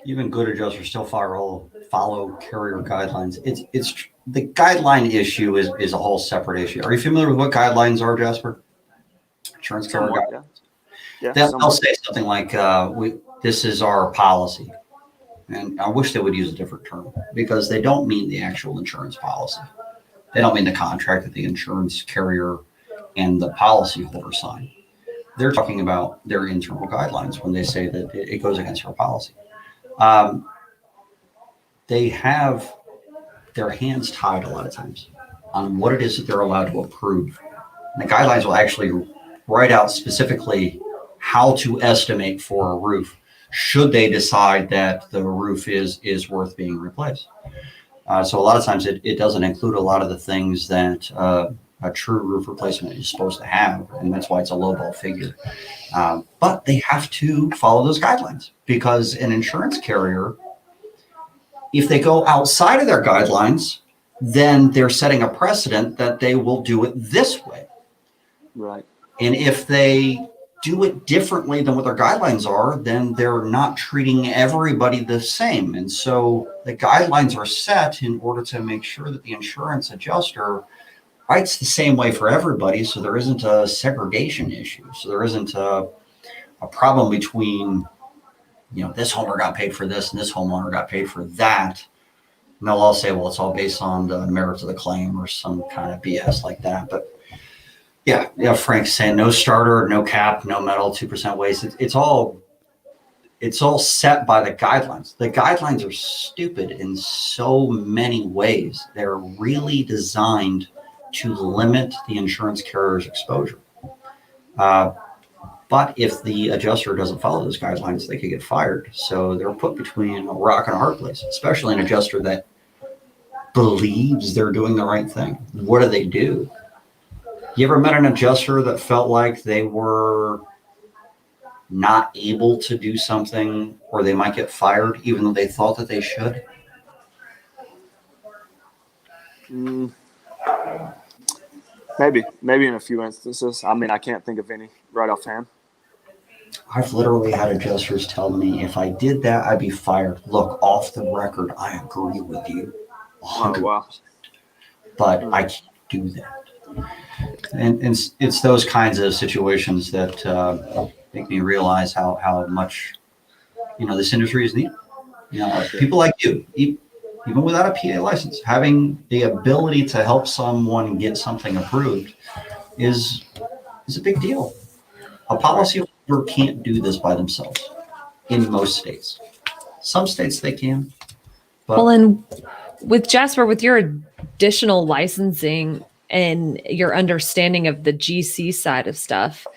Even good adjusters still follow carrier guidelines. It's the guideline issue is a whole separate issue. Are you familiar with what guidelines are, Jasper? Insurance carrier guidelines. Yeah, they'll say something like, "This is our policy," and I wish they would use a different term, because they don't mean the actual insurance policy. They don't mean the contract that the insurance carrier and the policyholder sign. They're talking about their internal guidelines when they say that it goes against our policy. They have their hands tied a lot of times on what it is that they're allowed to approve. And the guidelines will actually write out specifically how to estimate for a roof should they decide that the roof is worth being replaced. So a lot of times it doesn't include a lot of the things that a true roof replacement is supposed to have, and that's why it's a lowball figure. But they have to follow those guidelines, because an insurance carrier, if they go outside of their guidelines, then they're setting a precedent that they will do it this way. Right. And if they do it differently than what their guidelines are, then they're not treating everybody the same. And so the guidelines are set in order to make sure that the insurance adjuster writes the same way for everybody, so there isn't a segregation issue. So there isn't a problem between, this homeowner got paid for this and this homeowner got paid for that, And they'll all say, well, it's all based on the merits of the claim or some kind of BS like that. But yeah, Frank's saying no starter, no cap, no metal, 2% waste. It's all set by the guidelines. The guidelines are stupid in so many ways. They're really designed to limit the insurance carrier's exposure. But if the adjuster doesn't follow those guidelines, they could get fired. So they're put between a rock and a hard place, especially an adjuster that believes they're doing the right thing. What do? You ever met an adjuster that felt like they were not able to do something or they might get fired even though they thought that they should? Maybe in a few instances. I mean, I can't think of any right offhand. I've literally had adjusters tell me if I did that, I'd be fired. Look, off the record, I agree with you 100%. Oh, wow. But I can't do that. And it's those kinds of situations that make me realize how much, this industry is needed. People like you, even without a PA license, having the ability to help someone get something approved is a big deal. A policyholder can't do this by themselves in most states. Some states they can. But Well, and with Jasper, with your additional licensing and your understanding of the GC side of stuff,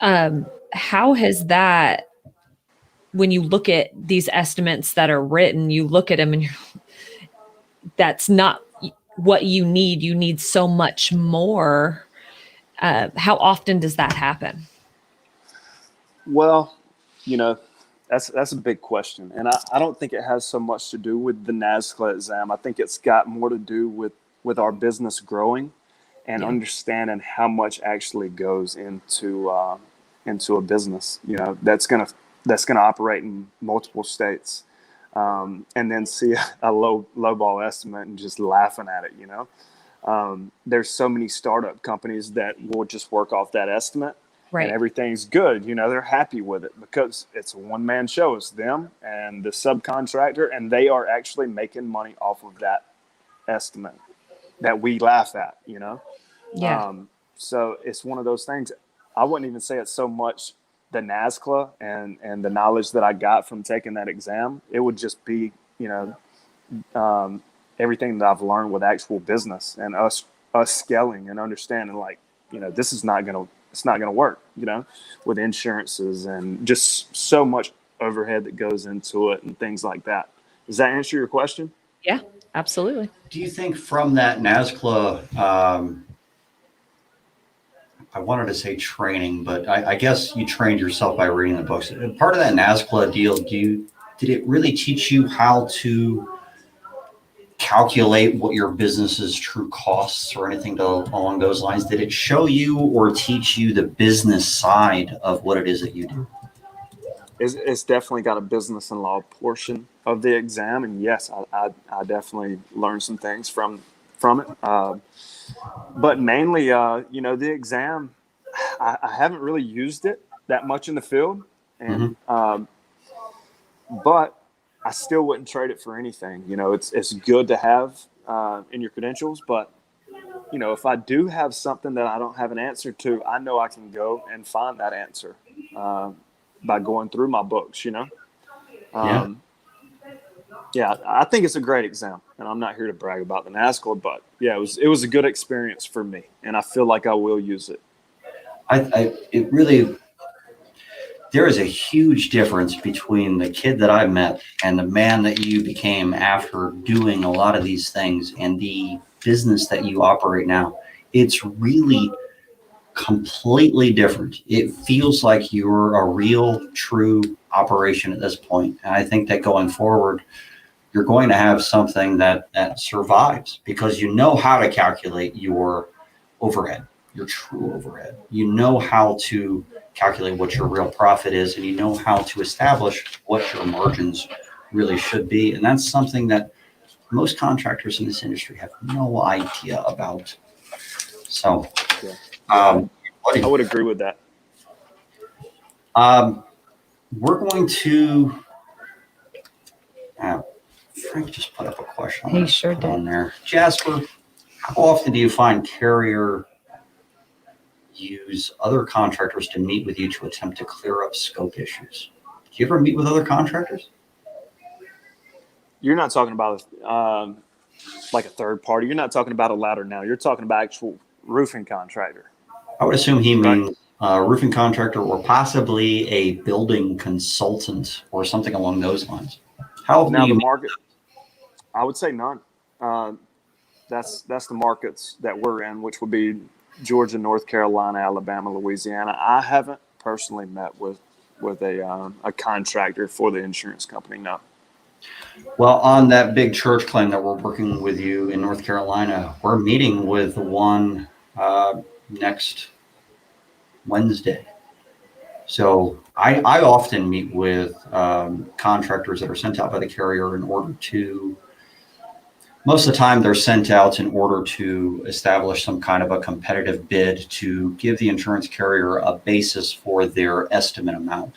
how has that, when you look at these estimates that are written, you look at them and that's not what you need. You need so much more. How often does that happen? Well, that's a big question. And I don't think it has so much to do with the NASCLA exam. I think it's got more to do with our business growing and understanding how much actually goes into a business, that's going to operate in multiple states. And then see a low ball estimate and just laughing at it, There's so many startup companies that will just work off that estimate. Right. And everything's good. They're happy with it because it's a one-man show. It's them and the subcontractor, and they are actually making money off of that estimate that we laugh at, Yeah. So it's one of those things. I wouldn't even say it's so much the NASCLA and the knowledge that I got from taking that exam. It would just be, everything that I've learned with actual business and us scaling and understanding, this is not going to work, with insurances and just so much overhead that goes into it and things like that. Does that answer your question? Yeah, absolutely. do you think from that NASCLA, I wanted to say training, but I guess you trained yourself by reading the books. And part of that NASCLA deal, did it really teach you how to calculate what your business's true costs or anything along those lines? Did it show you or teach you the business side of what it is that you do? It's definitely got a business and law portion of the exam, and yes, I definitely learned some things from it. But mainly, the exam, I haven't really used it that much in the field, and but I still wouldn't trade it for anything. It's good to have in your credentials, but if I do have something that I don't have an answer to, I know I can go and find that answer by going through my books. Yeah, I think it's a great exam, and I'm not here to brag about the NASCLA, but yeah, it was a good experience for me, and I feel like I will use it. There is a huge difference between the kid that I met and the man that you became after doing a lot of these things and the business that you operate now. It's really completely different. It feels like you're a real, true operation at this point. And I think that going forward, you're going to have something that survives because you know how to calculate your overhead, your true overhead. You know how to calculate what your real profit is, and you know how to establish what your margins really should be. And that's something that most contractors in this industry have no idea about. So, I would agree with that. We're going to Frank just put up a question. He sure did. On there. Jasper, how often do you find carrier use other contractors to meet with you to attempt to clear up scope issues? Do you ever meet with other contractors? You're not talking about like a third party. You're not talking about a ladder now. You're talking about actual roofing contractor. I would assume he means roofing contractor or possibly a building consultant or something along those lines. How Now the market, I would say none. That's the markets that we're in, which would be Georgia, North Carolina, Alabama, Louisiana. I haven't personally met with a contractor for the insurance company. No. Well, on that big church claim that we're working with you in North Carolina, we're meeting with one next Wednesday. So I often meet with contractors that are sent out by the carrier in order to, most of the time they're sent out in order to establish some kind of a competitive bid to give the insurance carrier a basis for their estimate amount.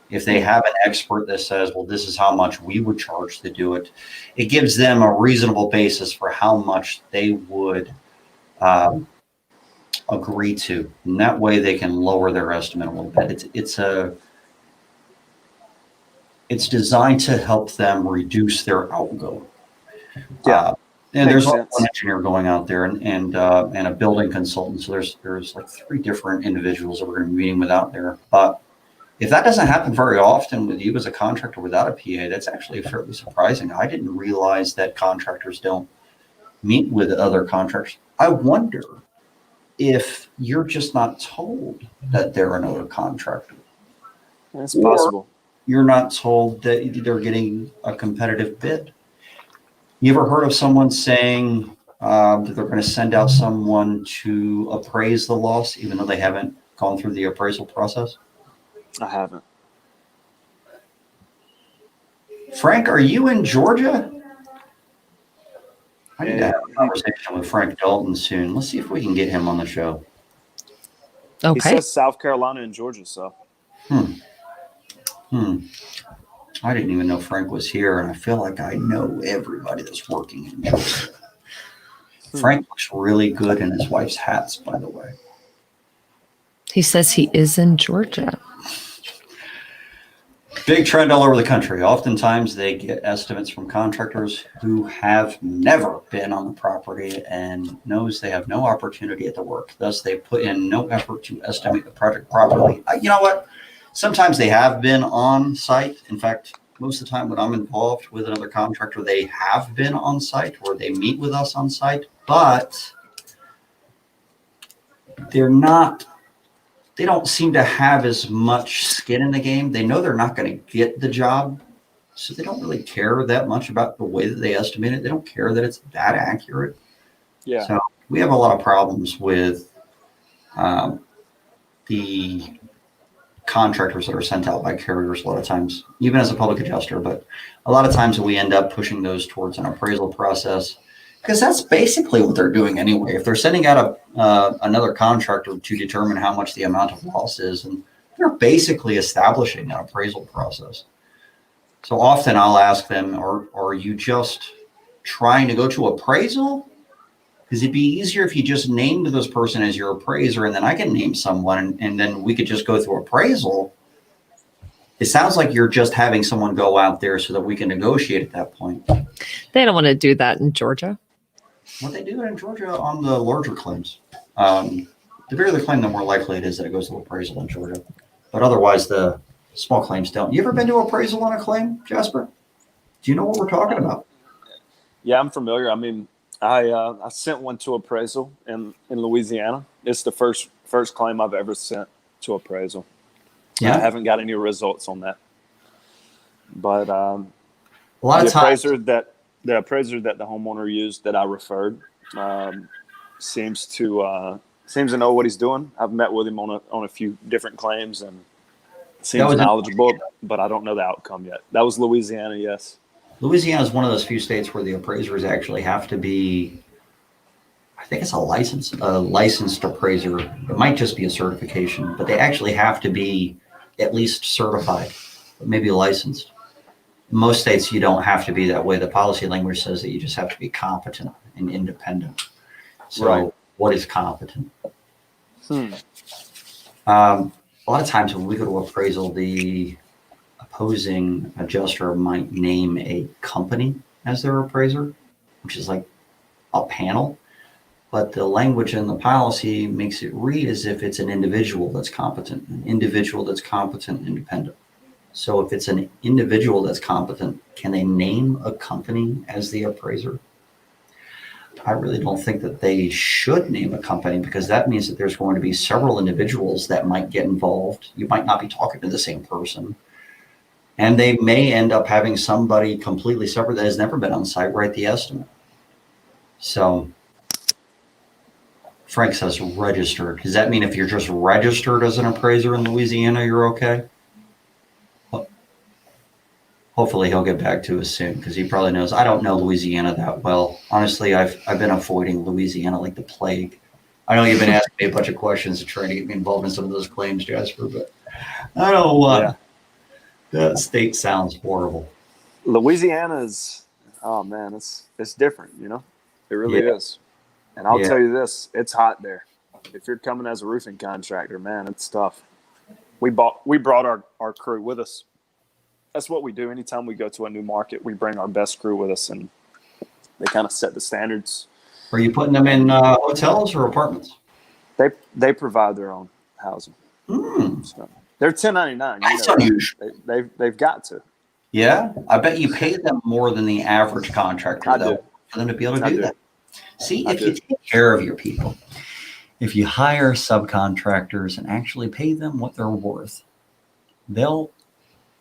If they have an expert that says, well, this is how much we would charge to do it, it gives them a reasonable basis for how much they would agree to. And that way they can lower their estimate a little bit. It's designed to help them reduce their outgo. Yeah. And there's also sense. an engineer going out there and a building consultant. So there's like 3 different individuals that we're going to be meeting with out there. But if that doesn't happen very often with you as a contractor without a PA, that's actually fairly surprising. I didn't realize that contractors don't meet with other contractors. I wonder if you're just not told that they're another contractor. It's possible. You're not told that they're getting a competitive bid. You ever heard of someone saying that they're going to send out someone to appraise the loss, even though they haven't gone through the appraisal process? I haven't. Frank, are you in Georgia? I need to have a conversation with Frank Dalton soon. Let's see if we can get him on the show. Okay. He says South Carolina and Georgia, so. I didn't even know Frank was here, and I feel like I know everybody that's working in Georgia. Frank looks really good in his wife's hats, by the way. He says he is in Georgia. Big trend all over the country. Oftentimes they get estimates from contractors who have never been on the property and knows they have no opportunity at the work. Thus, they put in no effort to estimate the project properly. You know what? Sometimes they have been on site. In fact, most of the time when I'm involved with another contractor, they have been on site or they meet with us on site, but they don't seem to have as much skin in the game. They know they're not going to get the job, so they don't really care that much about the way that they estimate it. They don't care that it's that accurate. Yeah. So we have a lot of problems with the contractors that are sent out by carriers a lot of times, even as a public adjuster. But a lot of times we end up pushing those towards an appraisal process, because that's basically what they're doing anyway. If they're sending out another contractor to determine how much the amount of loss is, and they're basically establishing an appraisal process. So often I'll ask them, are you just trying to go to appraisal? Because it'd be easier if you just named this person as your appraiser, and then I can name someone, and then we could just go through appraisal. It sounds like you're just having someone go out there so that we can negotiate at that point. They don't want to do that in Georgia. Well, they do it in Georgia on the larger claims. The bigger the claim, the more likely it is that it goes to appraisal in Georgia. But otherwise, the small claims don't. You ever been to appraisal on a claim, Jasper? Do you know what we're talking about? Yeah, I'm familiar. I mean, I sent one to appraisal in Louisiana. It's the first claim I've ever sent to appraisal. Yeah. I haven't got any results on that. But a lot of times, the appraiser that the homeowner used that I referred seems to know what he's doing. I've met with him on a few different claims and seems knowledgeable, but I don't know the outcome yet. That was Louisiana, yes. Louisiana is one of those few states where the appraisers actually have to be, I think it's a licensed appraiser. It might just be a certification, but they actually have to be at least certified, but maybe licensed. Most states, you don't have to be that way. The policy language says that you just have to be competent and independent. So Right. what is competent? Hmm. A lot of times when we go to appraisal, the opposing adjuster might name a company as their appraiser, which is like a panel. But the language in the policy makes it read as if it's an individual that's competent, an individual that's competent and independent. So if it's an individual that's competent, can they name a company as the appraiser? I really don't think that they should name a company, because that means that there's going to be several individuals that might get involved. You might not be talking to the same person. And they may end up having somebody completely separate that has never been on site write the estimate. So Frank says registered. Does that mean if you're just registered as an appraiser in Louisiana, you're okay? Hopefully he'll get back to us soon, because he probably knows. I don't know Louisiana that well. Honestly, I've been avoiding Louisiana like the plague. I know you've been asking me a bunch of questions to try to get me involved in some of those claims, Jasper, but I don't want. That state sounds horrible. Louisiana is, oh man, it's different, you know? It really is. And I'll tell you this, it's hot there. If you're coming as a roofing contractor, man, it's tough. We brought our crew with us. That's what we do. Anytime we go to a new market, we bring our best crew with us, and they kind of set the standards. Are you putting them in hotels or apartments? They provide their own housing. So they're 1099. That's unusual. They've got to. Yeah, I bet you pay them more than the average contractor, though, for them to be able to do that. See, if you take care of your people, if you hire subcontractors and actually pay them what they're worth, they'll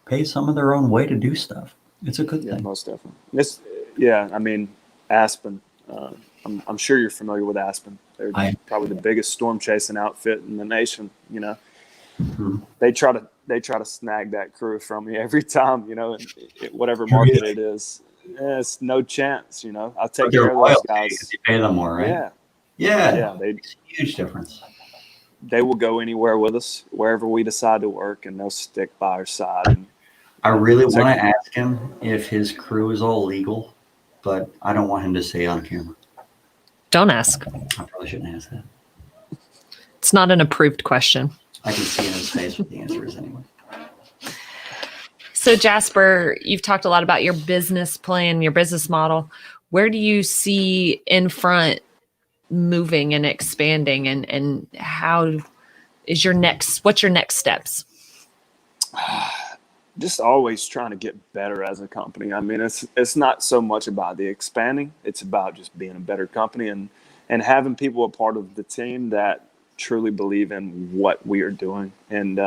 pay some of their own way to do stuff. It's a good thing. Most definitely. I mean, Aspen. I'm sure you're familiar with Aspen. They're probably the biggest storm chasing outfit in the nation. You know, they try to snag that crew from me every time. You know, whatever market it is. It's no chance. You know, I'll take care of those guys. You pay them more, right? Yeah. It's a huge difference. They will go anywhere with us, wherever we decide to work, and they'll stick by our side. And I really want to ask him if his crew is all legal, but I don't want him to say on camera. Don't ask. I probably shouldn't ask that. It's not an approved question. I can see in his face what the answer is anyway. So Jasper, you've talked a lot about your business plan, your business model. Where do you see in front moving and expanding, and how is what's your next steps? Just always trying to get better as a company. I mean, it's not so much about the expanding. It's about just being a better company and having people a part of the team that truly believe in what we are doing. And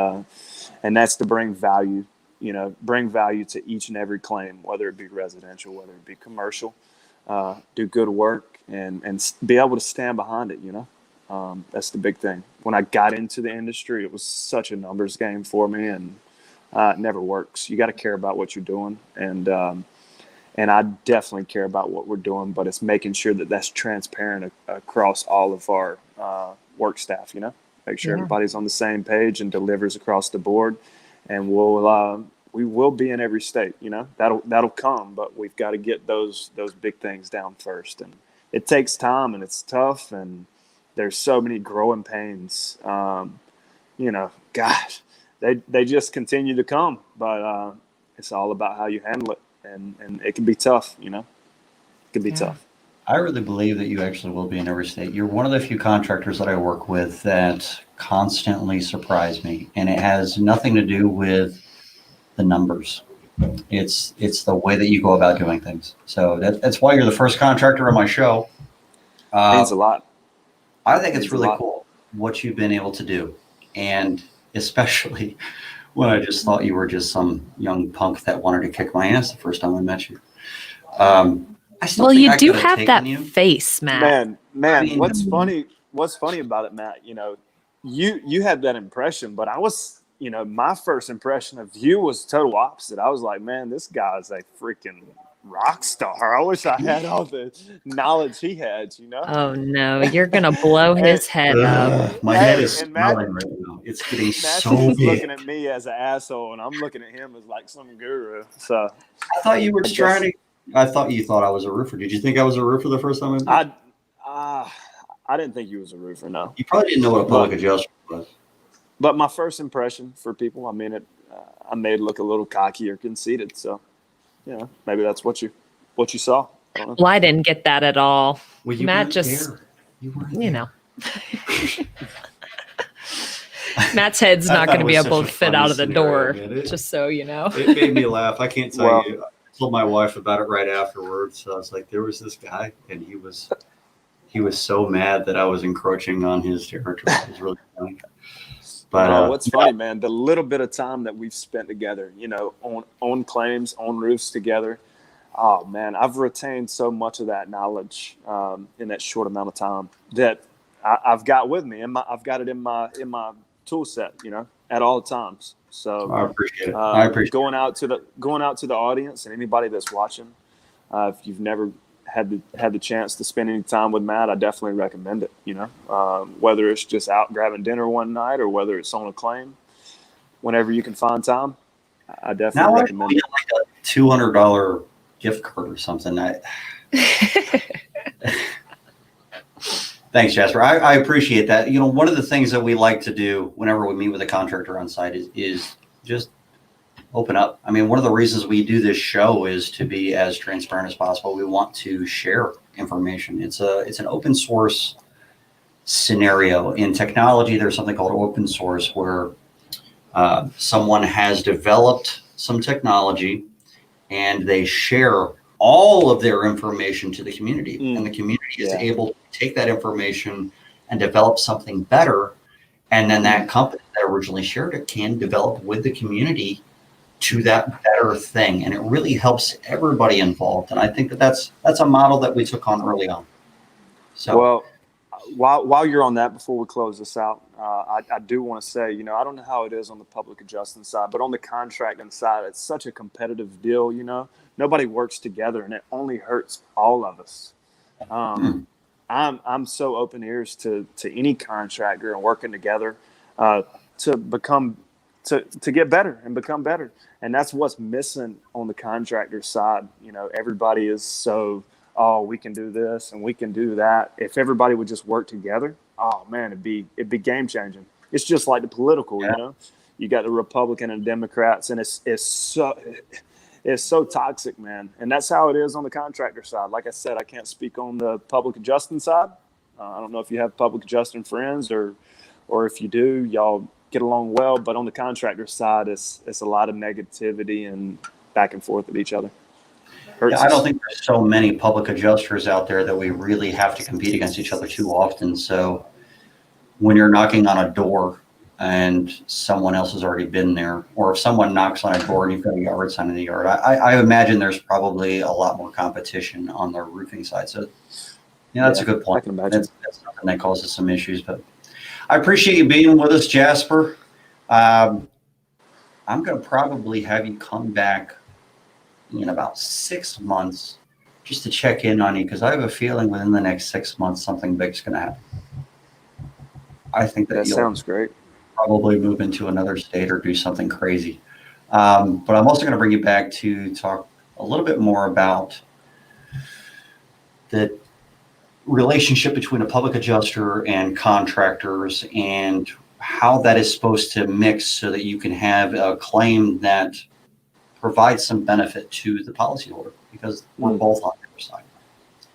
that's to bring value to each and every claim, whether it be residential, whether it be commercial, do good work and be able to stand behind it. You know, that's the big thing. When I got into the industry, it was such a numbers game for me, and it never works. You got to care about what you're doing, and I definitely care about what we're doing. But it's making sure that that's transparent across all of our work staff. You know, make sure everybody's on the same page and delivers across the board. And we will be in every state. You know, that'll come, but we've got to get those big things down first. And it takes time, and it's tough, and there's so many growing pains. You know, gosh. They just continue to come, but it's all about how you handle it, and it can be tough, you know. It can be tough. I really believe that you actually will be in every state. You're one of the few contractors that I work with that constantly surprise me, and it has nothing to do with the numbers. It's the way that you go about doing things. So that's why you're the first contractor on my show. Means a lot. I think it's really cool what you've been able to do, and especially when I just thought you were just some young punk that wanted to kick my ass the first time I met you. You do have that face, Matt. Man, I mean, what's funny about it, Matt, you know, you had that impression, but I was, you know, my first impression of you was total opposite. I was like, man, this guy's a freaking rock star. I wish I had all the knowledge he had, you know? Oh no, you're gonna blow his head up. My head is and Matt, swelling right now. It's getting Matthew so was big. looking at me as an asshole, and I'm looking at him as like some guru. So I thought you were trying to. I thought you thought I was a roofer. Did you think I was a roofer the first time I met? I didn't think you was a roofer, no. You probably didn't know what a public adjuster was. But my first impression for people, I mean, I made it look a little cocky or conceited. So, you know, maybe that's what you saw. I don't know. Well, I didn't get that at all. Well, you Matt weren't just, there. You weren't you there. know. Matt's head's not going to be able to fit out of the door, just so you know. It made me laugh. I can't tell you. I told my wife about it right afterwards. So I was like, there was this guy, and he was so mad that I was encroaching on his territory. It was really funny. But what's funny, man, the little bit of time that we've spent together, you know, on claims, on roofs together. Oh man, I've retained so much of that knowledge in that short amount of time that I've got with me, and I've got it in my tool set, you know, at all times. So I appreciate it. I appreciate going out to the audience and anybody that's watching. If you've never had the chance to spend any time with Matt, I definitely recommend it. You know, whether it's just out grabbing dinner one night or whether it's on a claim, whenever you can find time, I definitely recommend it. Like a $200 gift card or something. Thanks, Jasper. I appreciate that. You know, one of the things that we like to do whenever we meet with a contractor on site is just open up. I mean, one of the reasons we do this show is to be as transparent as possible. We want to share information. It's an open source scenario. In technology, there's something called open source where someone has developed some technology and they share all of their information to the community, and the community is able to take that information and develop something better. And then that company that originally shared it can develop with the community to that better thing. And it really helps everybody involved. And I think that's a model that we took on early on. So, well, while you're on that, before we close this out, I do want to say, you know, I don't know how it is on the public adjusting side, but on the contracting side, it's such a competitive deal. You know, nobody works together, and it only hurts all of us. I'm so open ears to any contractor and working together to become to get better and become better. And that's what's missing on the contractor side. You know, everybody is so, oh, we can do this and we can do that. If everybody would just work together, oh man, it'd be game changing. It's just like the political, you know, you got the Republican and Democrats, and it's so toxic, man. And that's how it is on the contractor side. Like I said, I can't speak on the public adjusting side. I don't know if you have public adjusting friends or if you do, y'all get along well. But on the contractor side, it's a lot of negativity and back and forth at each other. Yeah, I don't think there's so many public adjusters out there that we really have to compete against each other too often. So when you're knocking on a door and someone else has already been there, or if someone knocks on a door and you've got a yard sign in the yard, I imagine there's probably a lot more competition on the roofing side. So yeah, that's a good point. I can imagine. That's something that causes some issues, but I appreciate you being with us, Jasper. I'm going to probably have you come back in about 6 months just to check in on you, because I have a feeling within the next 6 months something big's going to happen. I think that sounds great. Probably move into another state or do something crazy. But I'm also going to bring you back to talk a little bit more about the relationship between a public adjuster and contractors and how that is supposed to mix so that you can have a claim that provides some benefit to the policyholder, because we're both on the other side.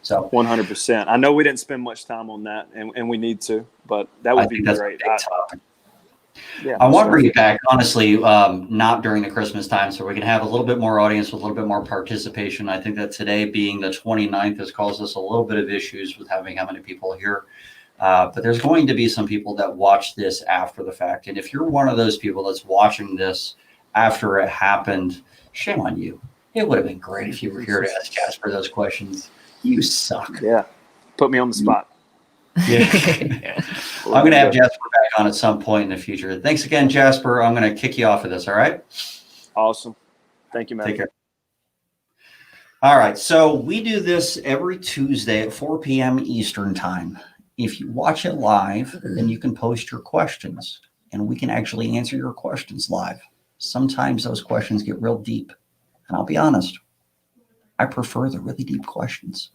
So 100%. I know we didn't spend much time on that, and we need to, but that would be great. I want to bring it back, honestly, not during the Christmas time, so we can have a little bit more audience with a little bit more participation. I think that today being the 29th has caused us a little bit of issues with having how many people here. But there's going to be some people that watch this after the fact. And if you're one of those people that's watching this after it happened, shame on you. It would have been great if you were here to ask Jasper those questions. You suck. Yeah. Put me on the spot. Yeah. I'm going to have Jasper back on at some point in the future. Thanks again, Jasper. I'm going to kick you off of this. All right. Awesome. Thank you, man. Take care. All right. So we do this every Tuesday at 4 p.m. Eastern time. If you watch it live, then you can post your questions and we can actually answer your questions live. Sometimes those questions get real deep. And I'll be honest, I prefer the really deep questions.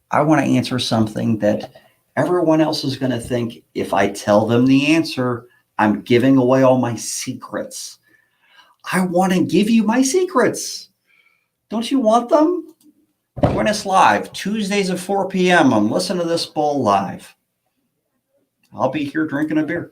I want to answer something that everyone else is going to think if I tell them the answer, I'm giving away all my secrets. I want to give you my secrets. Don't you want them? Join us live Tuesdays at 4 p.m. on Listen to This Bull Live. I'll be here drinking a beer.